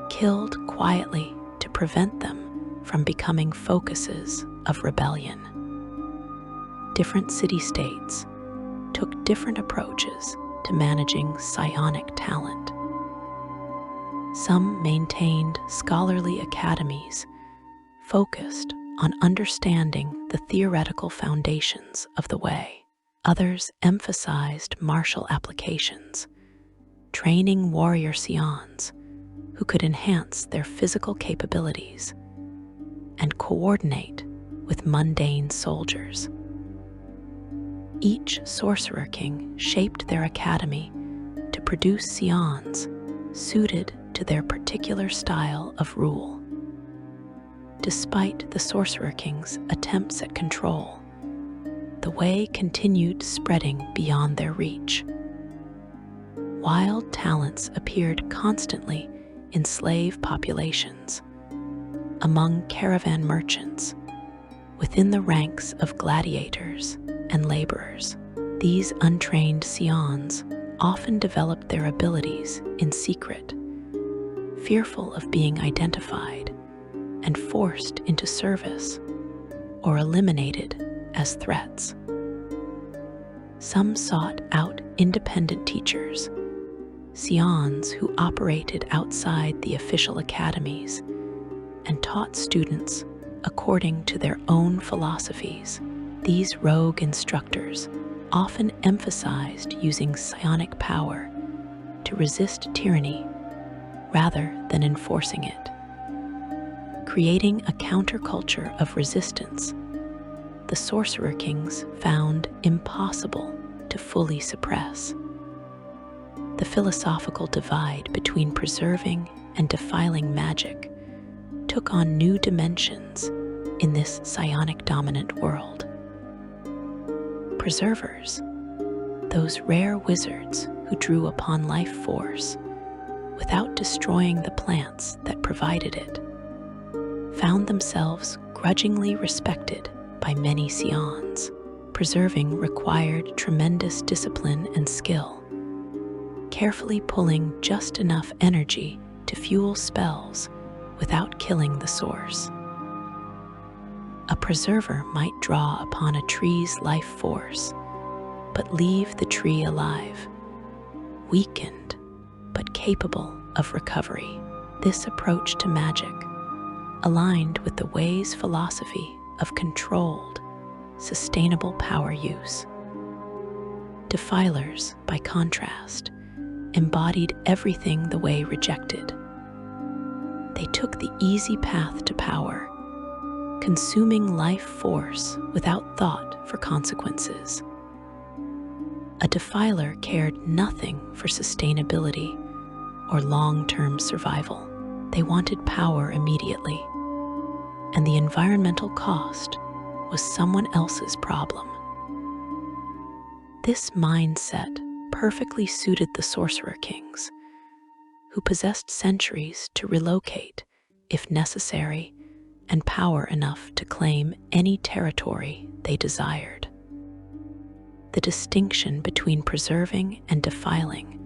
killed quietly to prevent them from becoming focuses of rebellion. Different city-states took different approaches to managing psionic talent. Some maintained scholarly academies focused on understanding the theoretical foundations of the Way. Others emphasized martial applications, training warrior psions who could enhance their physical capabilities and coordinate with mundane soldiers. Each Sorcerer King shaped their academy to produce psions suited to their particular style of rule. Despite the Sorcerer King's attempts at control, the Way continued spreading beyond their reach. Wild talents appeared constantly in slave populations, among caravan merchants, within the ranks of gladiators and laborers. These untrained psions often developed their abilities in secret, fearful of being identified and forced into service or eliminated as threats. Some sought out independent teachers, Sions who operated outside the official academies and taught students according to their own philosophies. These rogue instructors often emphasized using psionic power to resist tyranny rather than enforcing it, creating a counterculture of resistance the Sorcerer Kings found impossible to fully suppress. The philosophical divide between preserving and defiling magic took on new dimensions in this psionic dominant world. Preservers, those rare wizards who drew upon life force without destroying the plants that provided it, found themselves grudgingly respected by many Sions. Preserving required tremendous discipline and skill, carefully pulling just enough energy to fuel spells without killing the source. A preserver might draw upon a tree's life force, but leave the tree alive, weakened, but capable of recovery. This approach to magic aligned with the Way's philosophy of controlled, sustainable power use. Defilers, by contrast, embodied everything the Way rejected. They took the easy path to power, consuming life force without thought for consequences. A defiler cared nothing for sustainability or long-term survival. They wanted power immediately, and the environmental cost was someone else's problem. This mindset perfectly suited the Sorcerer Kings, who possessed centuries to relocate, if necessary, and power enough to claim any territory they desired. The distinction between preserving and defiling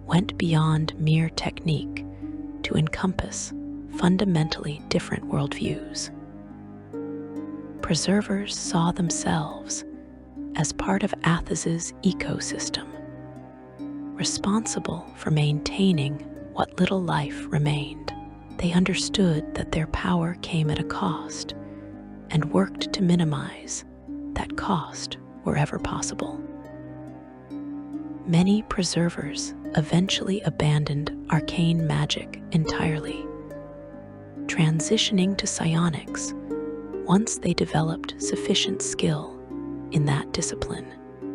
went beyond mere technique to encompass fundamentally different worldviews. Preservers saw themselves as part of Athos's ecosystem, responsible for maintaining what little life remained. They understood that their power came at a cost and worked to minimize that cost wherever possible. Many preservers eventually abandoned arcane magic entirely, transitioning to psionics once they developed sufficient skill in that discipline.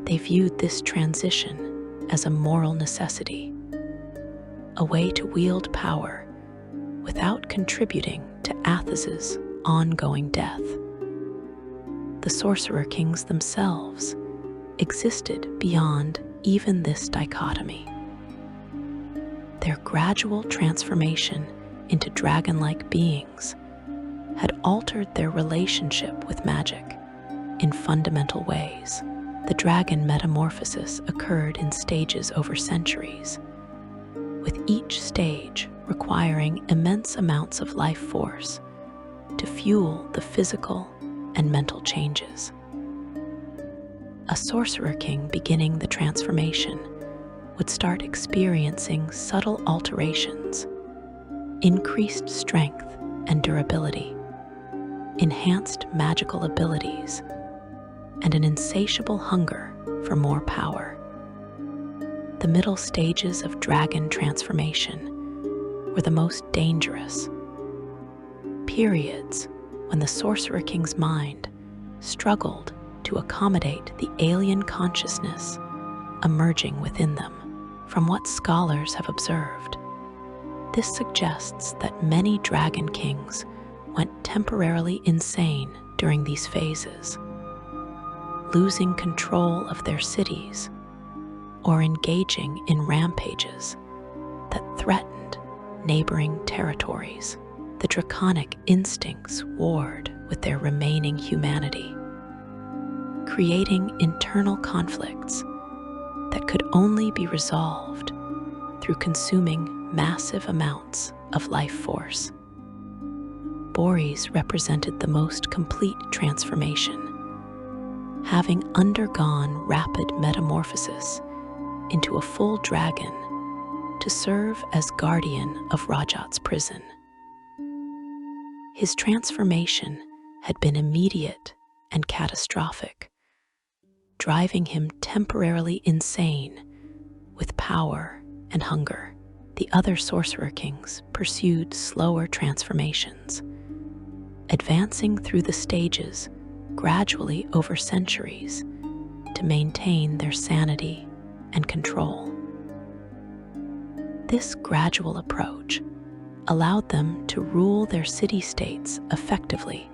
They viewed this transition as a moral necessity, a way to wield power without contributing to Athos's ongoing death. The Sorcerer Kings themselves existed beyond even this dichotomy. Their gradual transformation into dragon-like beings had altered their relationship with magic in fundamental ways. The dragon metamorphosis occurred in stages over centuries, with each stage requiring immense amounts of life force to fuel the physical and mental changes. A Sorcerer King beginning the transformation would start experiencing subtle alterations, increased strength and durability, enhanced magical abilities, and an insatiable hunger for more power. The middle stages of dragon transformation were the most dangerous, periods when the Sorcerer King's mind struggled to accommodate the alien consciousness emerging within them. From what scholars have observed, this suggests that many dragon kings went temporarily insane during these phases, losing control of their cities or engaging in rampages that threatened neighboring territories. The draconic instincts warred with their remaining humanity, creating internal conflicts that could only be resolved through consuming massive amounts of life force. Boris represented the most complete transformation, having undergone rapid metamorphosis into a full dragon to serve as guardian of Rajat's prison. His transformation had been immediate and catastrophic, driving him temporarily insane with power and hunger. The other sorcerer kings pursued slower transformations, advancing through the stages gradually over centuries to maintain their sanity and control. This gradual approach allowed them to rule their city-states effectively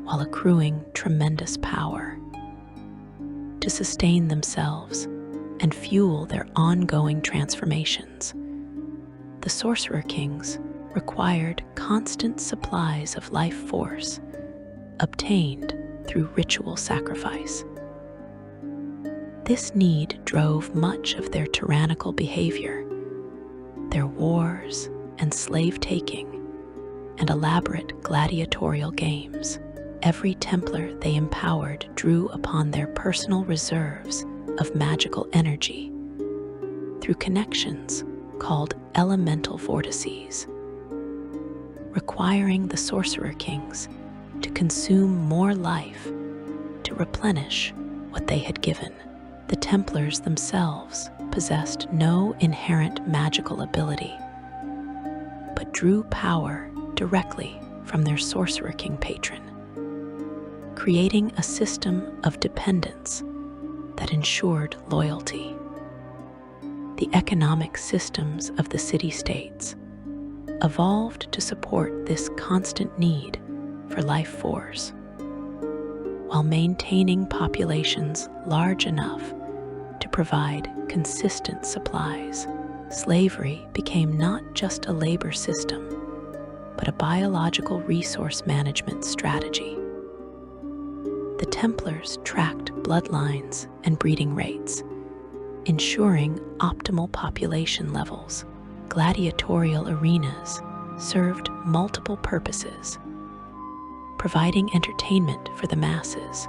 while accruing tremendous power. To sustain themselves and fuel their ongoing transformations, the Sorcerer Kings required constant supplies of life force obtained through ritual sacrifice. This need drove much of their tyrannical behavior, their wars and slave-taking, and elaborate gladiatorial games. Every Templar they empowered drew upon their personal reserves of magical energy through connections called elemental vortices, requiring the Sorcerer Kings to consume more life to replenish what they had given. The Templars themselves possessed no inherent magical ability, but drew power directly from their Sorcerer King patron, creating a system of dependence that ensured loyalty. The economic systems of the city-states evolved to support this constant need for life force, while maintaining populations large enough to provide consistent supplies. Slavery became not just a labor system, but a biological resource management strategy. The Templars tracked bloodlines and breeding rates, ensuring optimal population levels. Gladiatorial arenas served multiple purposes, providing entertainment for the masses,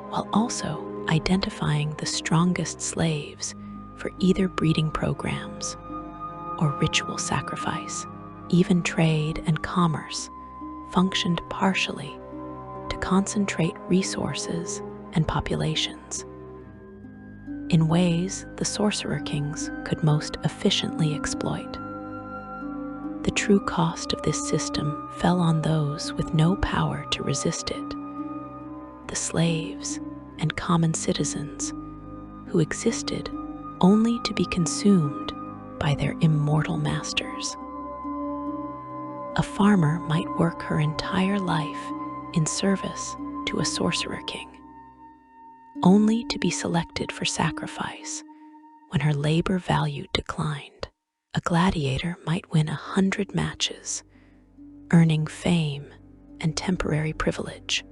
while also identifying the strongest slaves for either breeding programs or ritual sacrifice. Even trade and commerce functioned partially to concentrate resources and populations in ways the Sorcerer Kings could most efficiently exploit. The true cost of this system fell on those with no power to resist it, the slaves and common citizens who existed only to be consumed by their immortal masters. A farmer might work her entire life in service to a Sorcerer King, only to be selected for sacrifice when her labor value declined. A gladiator might win 100 matches, earning fame and temporary privilege,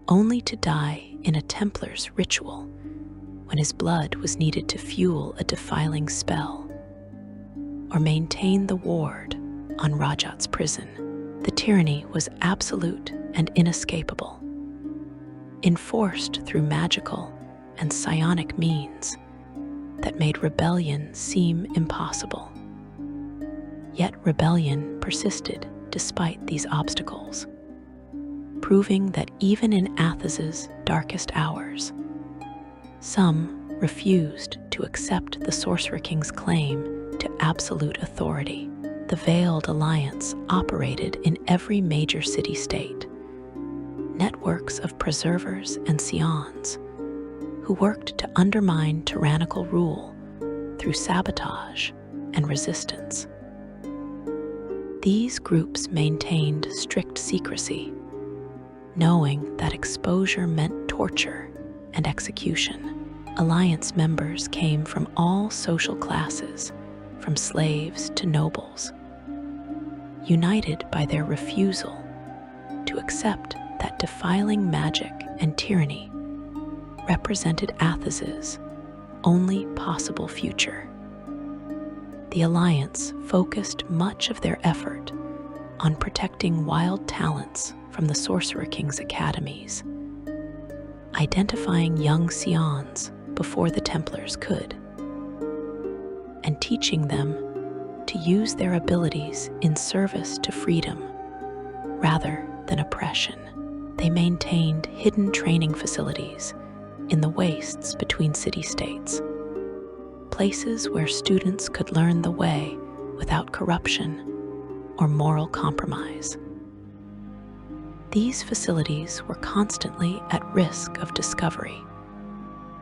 only to die in a Templar's ritual when his blood was needed to fuel a defiling spell or maintain the ward on Rajat's prison. The tyranny was absolute and inescapable, enforced through magical and psionic means that made rebellion seem impossible. Yet rebellion persisted despite these obstacles, proving that even in Athos's darkest hours, some refused to accept the Sorcerer King's claim to absolute authority. The Veiled Alliance operated in every major city-state, networks of preservers and scions who worked to undermine tyrannical rule through sabotage and resistance. These groups maintained strict secrecy, knowing that exposure meant torture and execution. Alliance members came from all social classes, from slaves to nobles, united by their refusal to accept that defiling magic and tyranny represented Athos's only possible future. The Alliance focused much of their effort on protecting wild talents from the Sorcerer King's academies, identifying young Sions before the Templars could, and teaching them to use their abilities in service to freedom rather than oppression. They maintained hidden training facilities in the wastes between city-states, places where students could learn the way without corruption or moral compromise. These facilities were constantly at risk of discovery,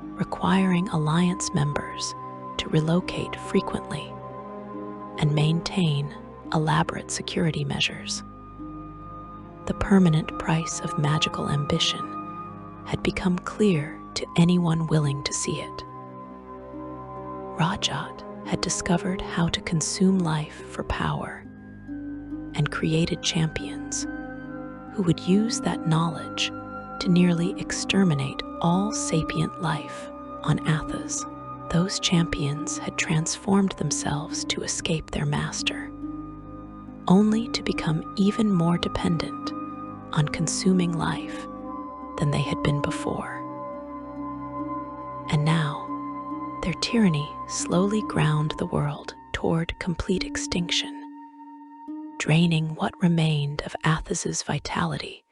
requiring Alliance members to relocate frequently and maintain elaborate security measures. The permanent price of magical ambition had become clear to anyone willing to see it. Rajat had discovered how to consume life for power and created champions who would use that knowledge to nearly exterminate all sapient life on Athos. Those champions had transformed themselves to escape their master, only to become even more dependent on consuming life than they had been before. And now, their tyranny slowly ground the world toward complete extinction, draining what remained of Athos's vitality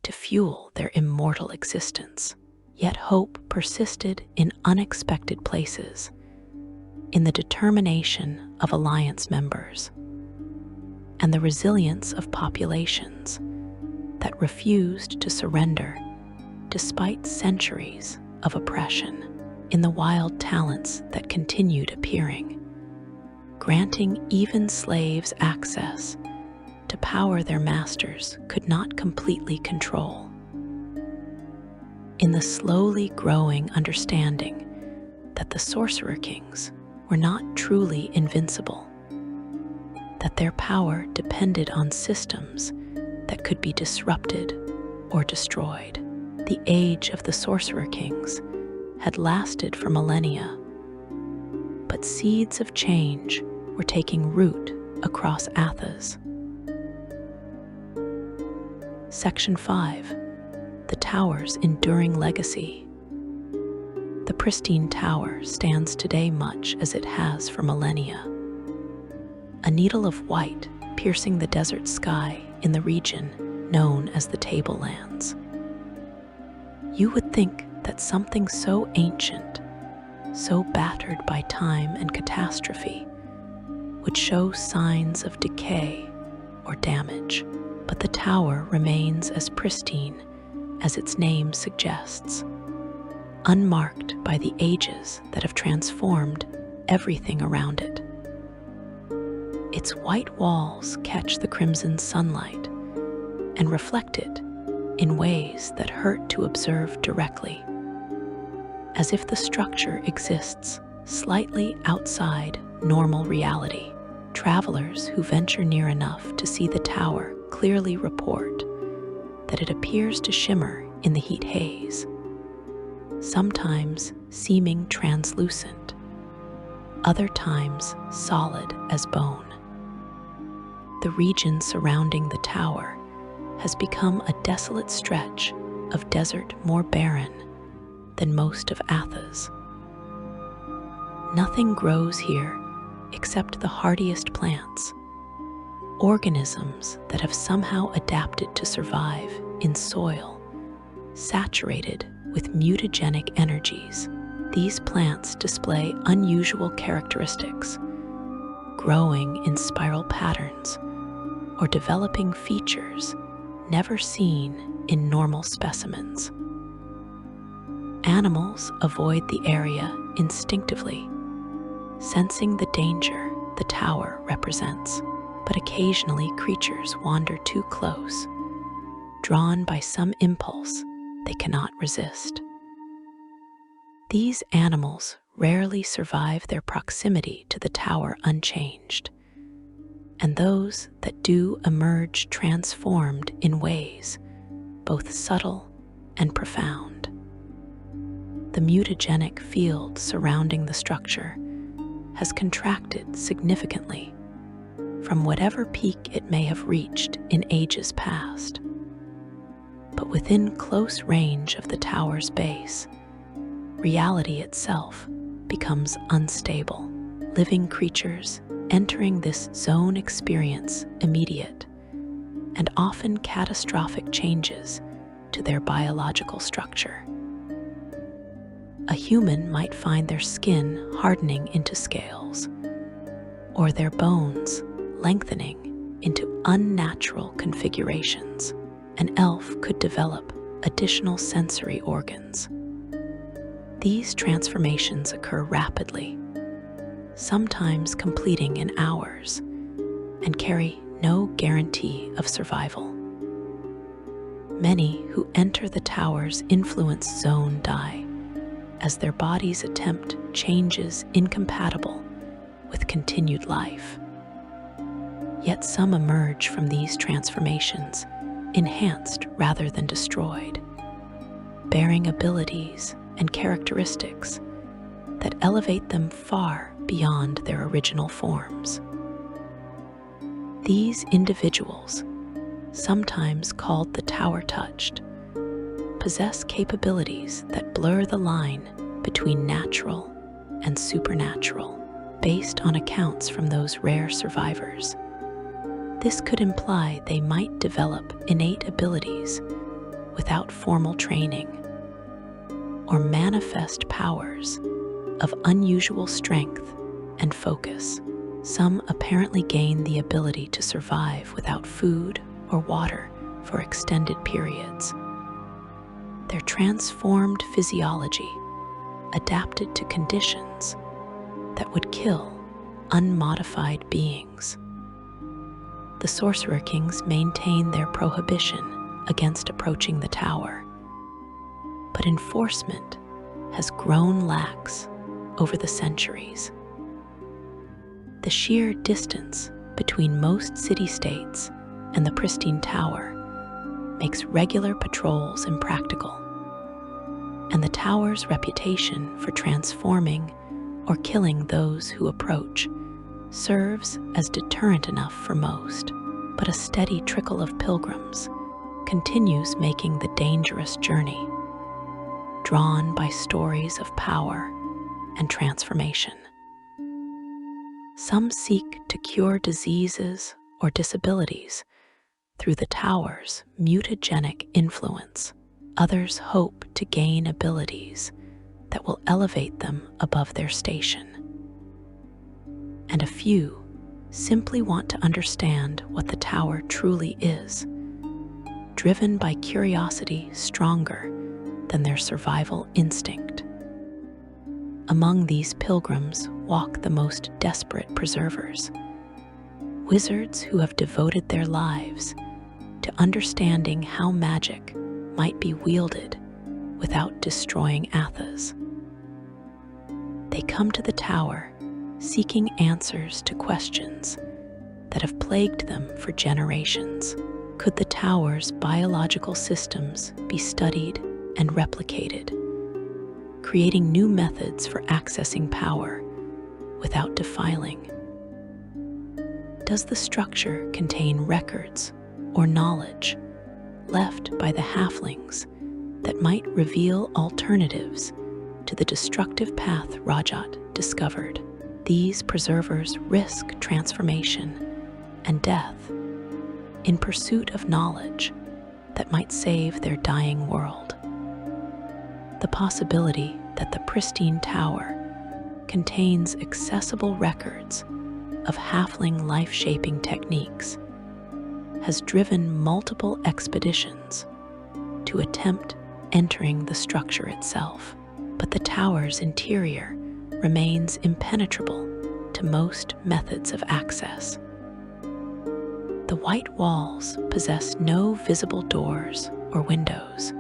to fuel their immortal existence. Yet hope persisted in unexpected places, in the determination of Alliance members, and the resilience of populations that refused to surrender despite centuries of oppression, in the wild talents that continued appearing, granting even slaves access to power their masters could not completely control. In the slowly growing understanding that the Sorcerer Kings were not truly invincible, that their power depended on systems that could be disrupted or destroyed. The age of the Sorcerer Kings had lasted for millennia, but seeds of change were taking root across Athos. Section 5. The Tower's Enduring Legacy. The Pristine Tower stands today much as it has for millennia. A needle of white piercing the desert sky in the region known as the Tablelands. You would think that something so ancient, so battered by time and catastrophe, would show signs of decay or damage, but the tower remains as pristine as its name suggests, unmarked by the ages that have transformed everything around it. Its white walls catch the crimson sunlight and reflect it in ways that hurt to observe directly, as if the structure exists slightly outside normal reality. Travelers who venture near enough to see the tower clearly report that it appears to shimmer in the heat haze, sometimes seeming translucent, other times solid as bone. The region surrounding the tower has become a desolate stretch of desert more barren than most of Athos. Nothing grows here except the hardiest plants, organisms that have somehow adapted to survive in soil saturated with mutagenic energies. These plants display unusual characteristics, growing in spiral patterns or developing features never seen in normal specimens. Animals avoid the area instinctively, sensing the danger the tower represents. But occasionally creatures wander too close, drawn by some impulse they cannot resist. These animals rarely survive their proximity to the tower unchanged, and those that do emerge transformed in ways both subtle and profound. The mutagenic field surrounding the structure has contracted significantly from whatever peak it may have reached in ages past. But within close range of the tower's base, reality itself becomes unstable. Living creatures entering this zone experience immediate and often catastrophic changes to their biological structure. A human might find their skin hardening into scales, or their bones lengthening into unnatural configurations. An elf could develop additional sensory organs. These transformations occur rapidly, sometimes completing in hours, and carry no guarantee of survival. Many who enter the tower's influence zone die as their bodies attempt changes incompatible with continued life. Yet some emerge from these transformations enhanced rather than destroyed, bearing abilities and characteristics that elevate them far beyond their original forms. These individuals, sometimes called the tower-touched, possess capabilities that blur the line between natural and supernatural, based on accounts from those rare survivors. This could imply they might develop innate abilities without formal training, or manifest powers of unusual strength and focus. Some apparently gain the ability to survive without food or water for extended periods. Their transformed physiology adapted to conditions that would kill unmodified beings. The Sorcerer Kings maintain their prohibition against approaching the tower, but enforcement has grown lax over the centuries. The sheer distance between most city-states and the Pristine Tower makes regular patrols impractical, and the tower's reputation for transforming or killing those who approach serves as deterrent enough for most, but a steady trickle of pilgrims continues making the dangerous journey, drawn by stories of power and transformation. Some seek to cure diseases or disabilities through the tower's mutagenic influence. Others hope to gain abilities that will elevate them above their station. And a few simply want to understand what the tower truly is, driven by curiosity stronger than their survival instinct. Among these pilgrims walk the most desperate preservers, wizards who have devoted their lives to understanding how magic might be wielded without destroying Athas. They come to the tower seeking answers to questions that have plagued them for generations. Could the tower's biological systems be studied and replicated, creating new methods for accessing power without defiling? Does the structure contain records or knowledge left by the halflings that might reveal alternatives to the destructive path Rajat discovered? These preservers risk transformation and death in pursuit of knowledge that might save their dying world. The possibility that the Pristine Tower contains accessible records of halfling life-shaping techniques has driven multiple expeditions to attempt entering the structure itself, but the tower's interior remains impenetrable to most methods of access. The white walls possess no visible doors or windows,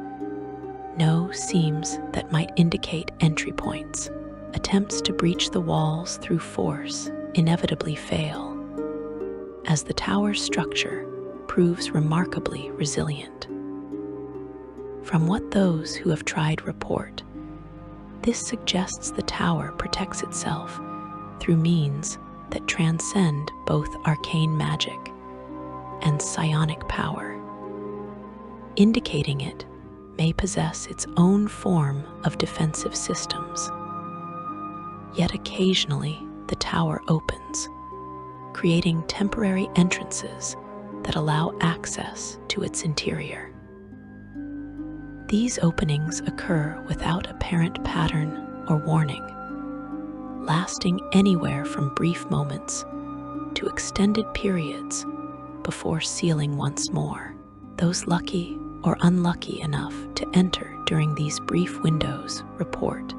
no seams that might indicate entry points. Attempts to breach the walls through force inevitably fail, as the tower's structure proves remarkably resilient. From what those who have tried report, this suggests the tower protects itself through means that transcend both arcane magic and psionic power. indicating it may possess its own form of defensive systems. Yet occasionally, the tower opens, creating temporary entrances that allow access to its interior. These openings occur without apparent pattern or warning, lasting anywhere from brief moments to extended periods before sealing once more. Those lucky or unlucky enough to enter during these brief windows report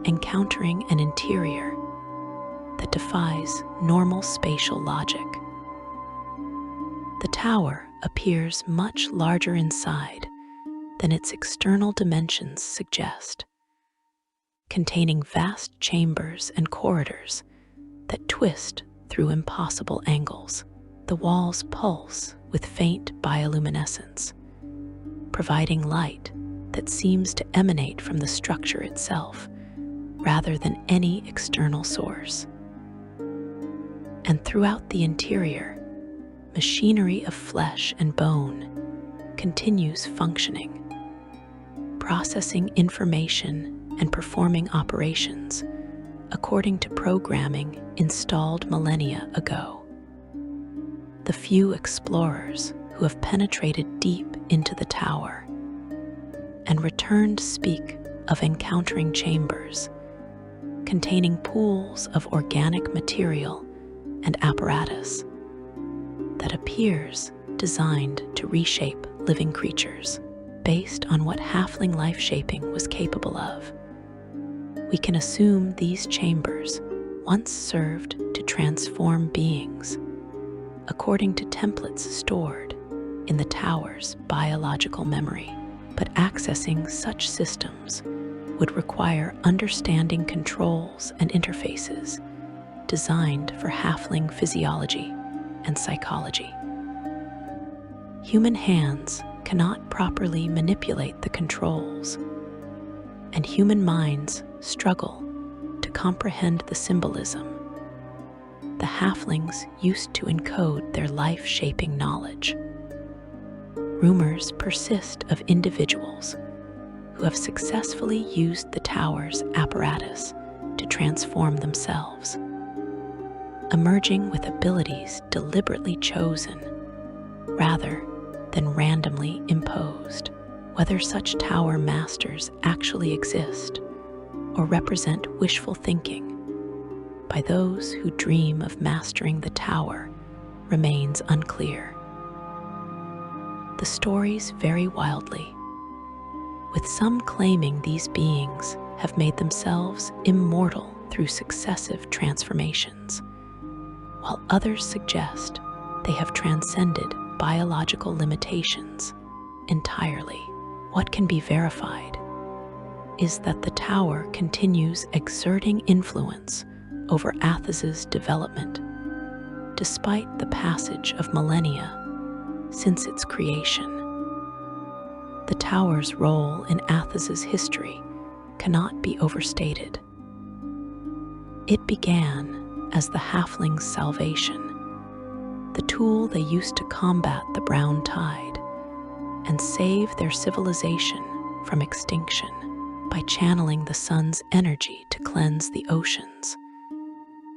encountering an interior that defies normal spatial logic. The tower appears much larger inside than its external dimensions suggest, containing vast chambers and corridors that twist through impossible angles. The walls pulse with faint bioluminescence, providing light that seems to emanate from the structure itself rather than any external source. And throughout the interior, machinery of flesh and bone continues functioning, processing information and performing operations according to programming installed millennia ago. The few explorers who have penetrated deep into the tower and returned speak of encountering chambers containing pools of organic material and apparatus that appears designed to reshape living creatures based on what halfling life shaping was capable of. We can assume these chambers once served to transform beings according to templates stored in the tower's biological memory. But accessing such systems would require understanding controls and interfaces designed for halfling physiology and psychology. Human hands cannot properly manipulate the controls, and human minds struggle to comprehend the symbolism the halflings used to encode their life-shaping knowledge. Rumors persist of individuals who have successfully used the tower's apparatus to transform themselves, emerging with abilities deliberately chosen rather than randomly imposed. Whether such tower masters actually exist or represent wishful thinking by those who dream of mastering the tower remains unclear. The stories vary wildly, with some claiming these beings have made themselves immortal through successive transformations, while others suggest they have transcended biological limitations entirely. What can be verified is that the tower continues exerting influence over Athos's development, despite the passage of millennia since its creation. The tower's role in Athos's history cannot be overstated. It began as the halflings' salvation, the tool they used to combat the brown tide and save their civilization from extinction by channeling the sun's energy to cleanse the oceans.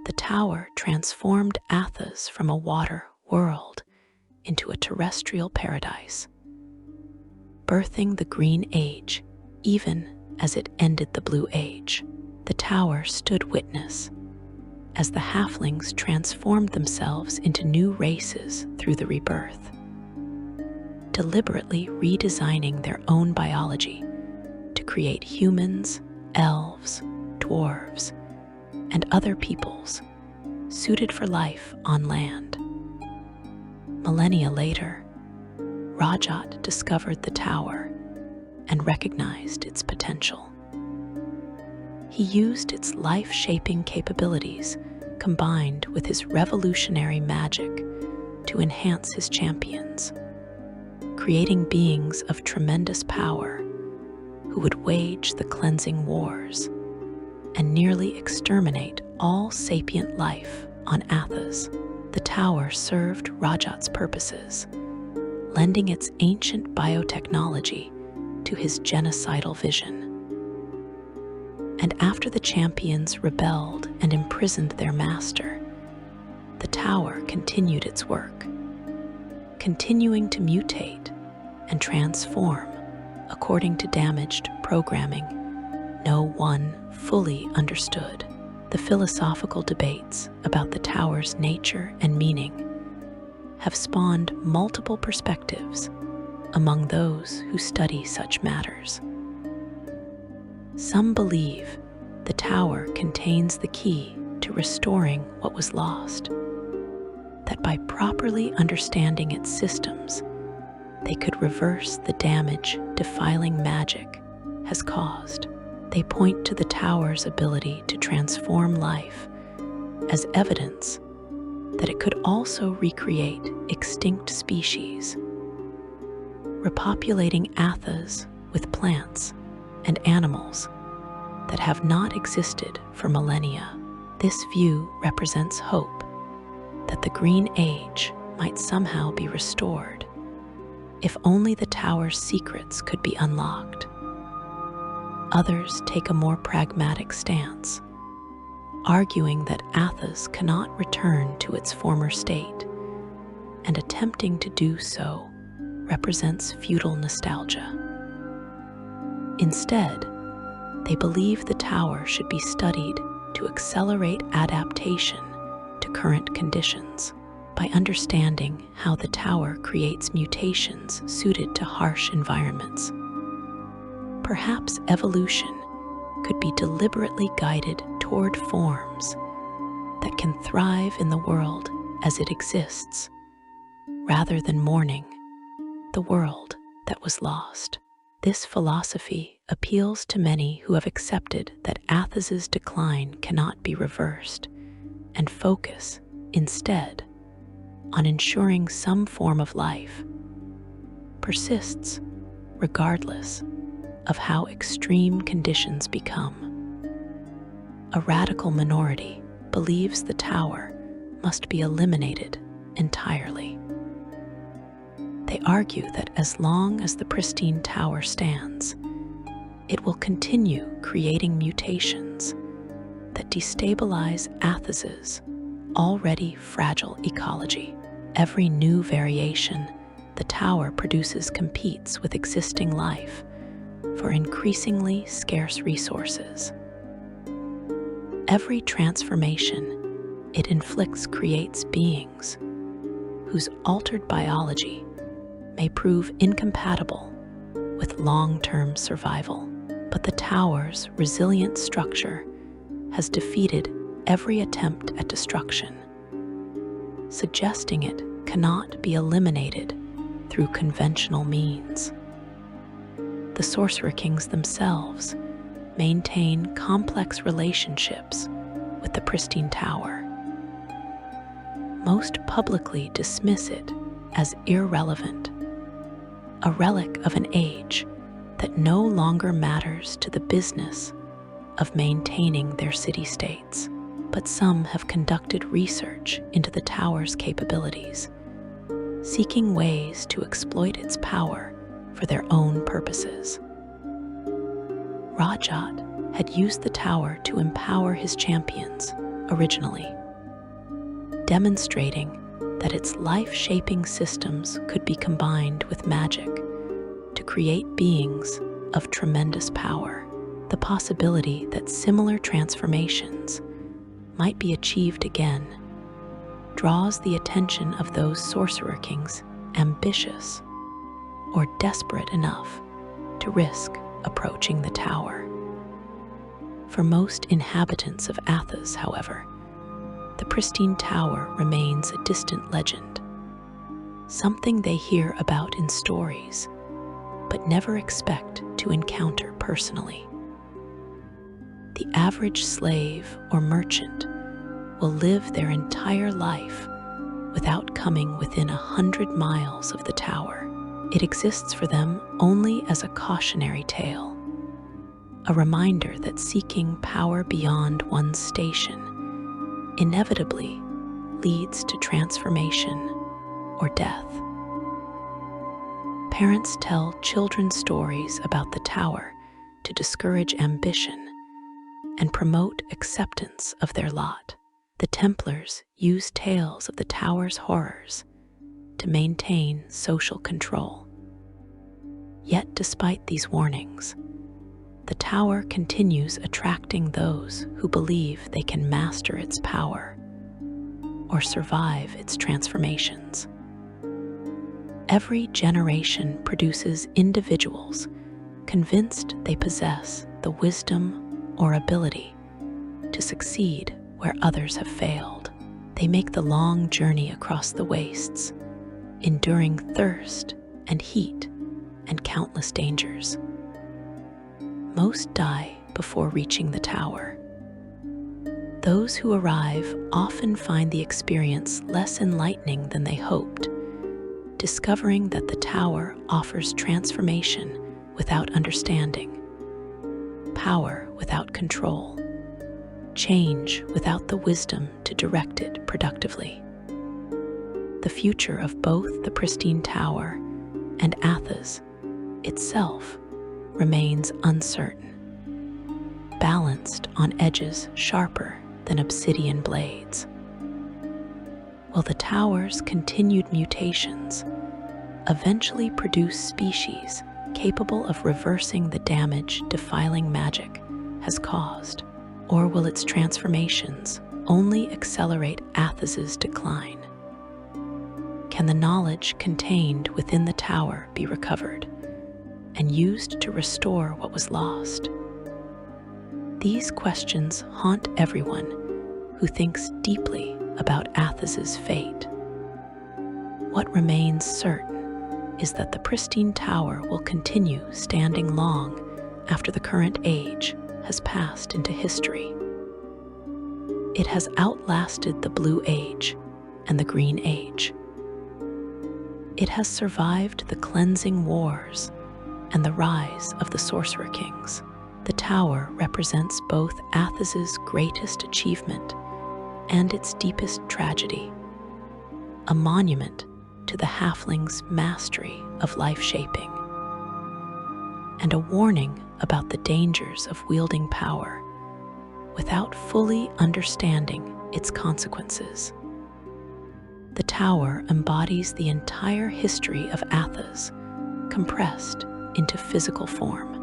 The tower transformed Athos from a water world into a terrestrial paradise, birthing the Green Age even as it ended the Blue Age. The tower stood witness as the halflings transformed themselves into new races through the rebirth, deliberately redesigning their own biology to create humans, elves, dwarves, and other peoples suited for life on land. Millennia later, Rajat discovered the tower and recognized its potential. He used its life-shaping capabilities combined with his revolutionary magic to enhance his champions, creating beings of tremendous power who would wage the cleansing wars and nearly exterminate all sapient life on Athos. The tower served Rajat's purposes, lending its ancient biotechnology to his genocidal vision. And after the champions rebelled and imprisoned their master, the tower continued its work, continuing to mutate and transform according to damaged programming no one fully understood. The philosophical debates about the tower's nature and meaning have spawned multiple perspectives among those who study such matters. Some believe the tower contains the key to restoring what was lost, that by properly understanding its systems, they could reverse the damage defiling magic has caused. They point to the tower's ability to transform life as evidence that it could also recreate extinct species, repopulating Athos with plants and animals that have not existed for millennia. This view represents hope that the Green Age might somehow be restored, if only the tower's secrets could be unlocked. Others take a more pragmatic stance, arguing that Athos cannot return to its former state, and attempting to do so represents feudal nostalgia. Instead, they believe the tower should be studied to accelerate adaptation to current conditions by understanding how the tower creates mutations suited to harsh environments. Perhaps evolution could be deliberately guided toward forms that can thrive in the world as it exists, rather than mourning the world that was lost. This philosophy appeals to many who have accepted that Athos's decline cannot be reversed and focus, instead, on ensuring some form of life persists regardless of how extreme conditions become. A radical minority believes the tower must be eliminated entirely. They argue that as long as the Pristine Tower stands, it will continue creating mutations that destabilize Athos's already fragile ecology. Every new variation the tower produces competes with existing life for increasingly scarce resources. Every transformation it inflicts creates beings whose altered biology may prove incompatible with long-term survival. But the tower's resilient structure has defeated every attempt at destruction, suggesting it cannot be eliminated through conventional means. The Sorcerer Kings themselves maintain complex relationships with the Pristine Tower. Most publicly dismiss it as irrelevant, a relic of an age that no longer matters to the business of maintaining their city-states. But some have conducted research into the tower's capabilities, seeking ways to exploit its power for their own purposes. Rajat had used the tower to empower his champions originally, demonstrating that its life-shaping systems could be combined with magic to create beings of tremendous power. The possibility that similar transformations might be achieved again draws the attention of those Sorcerer Kings ambitious or desperate enough to risk approaching the tower. For most inhabitants of Athos, however, the Pristine Tower remains a distant legend, something they hear about in stories, but never expect to encounter personally. The average slave or merchant will live their entire life without coming within 100 miles of the tower. It exists for them only as a cautionary tale, a reminder that seeking power beyond one's station inevitably leads to transformation or death. Parents tell children stories about the tower to discourage ambition and promote acceptance of their lot. The Templars use tales of the tower's horrors to maintain social control. Yet, despite these warnings, the tower continues attracting those who believe they can master its power or survive its transformations. Every generation produces individuals convinced they possess the wisdom or ability to succeed where others have failed. They make the long journey across the wastes, enduring thirst and heat and countless dangers. Most die before reaching the tower. Those who arrive often find the experience less enlightening than they hoped, discovering that the tower offers transformation without understanding, power without control, change without the wisdom to direct it productively. The future of both the Pristine Tower and Athos itself remains uncertain, balanced on edges sharper than obsidian blades. Will the tower's continued mutations eventually produce species capable of reversing the damage defiling magic has caused? Or will its transformations only accelerate Athos's decline? Can the knowledge contained within the tower be recovered and used to restore what was lost? These questions haunt everyone who thinks deeply about Athos's fate. What remains certain is that the Pristine Tower will continue standing long after the current age has passed into history. It has outlasted the Blue Age and the Green Age. It has survived the cleansing wars and the rise of the Sorcerer Kings. The tower represents both Athos's greatest achievement and its deepest tragedy, a monument to the halfling's mastery of life-shaping, and a warning about the dangers of wielding power without fully understanding its consequences. The tower embodies the entire history of Athos, compressed into physical form.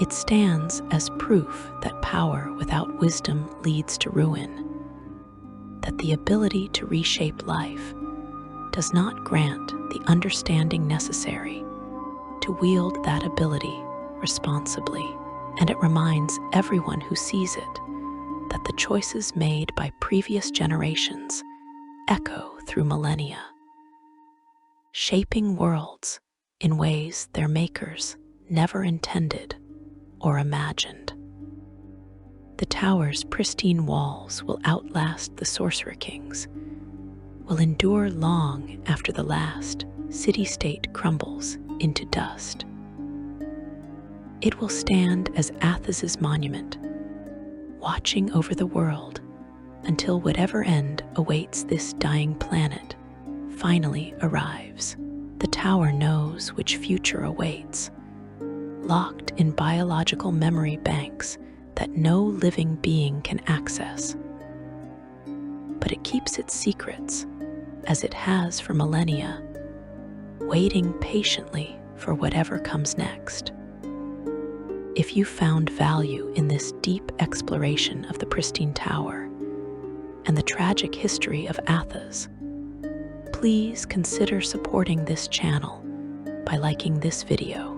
It stands as proof that power without wisdom leads to ruin, that the ability to reshape life does not grant the understanding necessary to wield that ability responsibly, and it reminds everyone who sees it that the choices made by previous generations echo through millennia, shaping worlds in ways their makers never intended or imagined. The tower's pristine walls will outlast the Sorcerer Kings, will endure long after the last city-state crumbles into dust. It will stand as Athos's monument, watching over the world until whatever end awaits this dying planet finally arrives. The tower knows which future awaits, locked in biological memory banks that no living being can access. But it keeps its secrets, as it has for millennia, waiting patiently for whatever comes next. If you found value in this deep exploration of the Pristine Tower and the tragic history of Athos, please consider supporting this channel by liking this video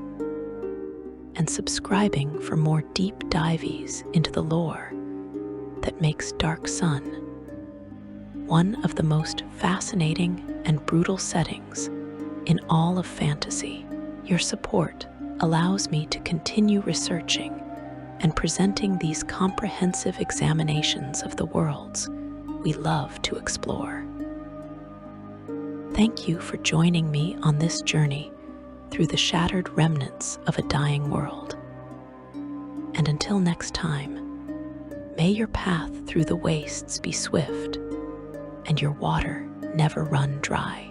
and subscribing for more deep dives into the lore that makes Dark Sun one of the most fascinating and brutal settings in all of fantasy. Your support allows me to continue researching and presenting these comprehensive examinations of the worlds we love to explore. Thank you for joining me on this journey through the shattered remnants of a dying world. And until next time, may your path through the wastes be swift and your water never run dry.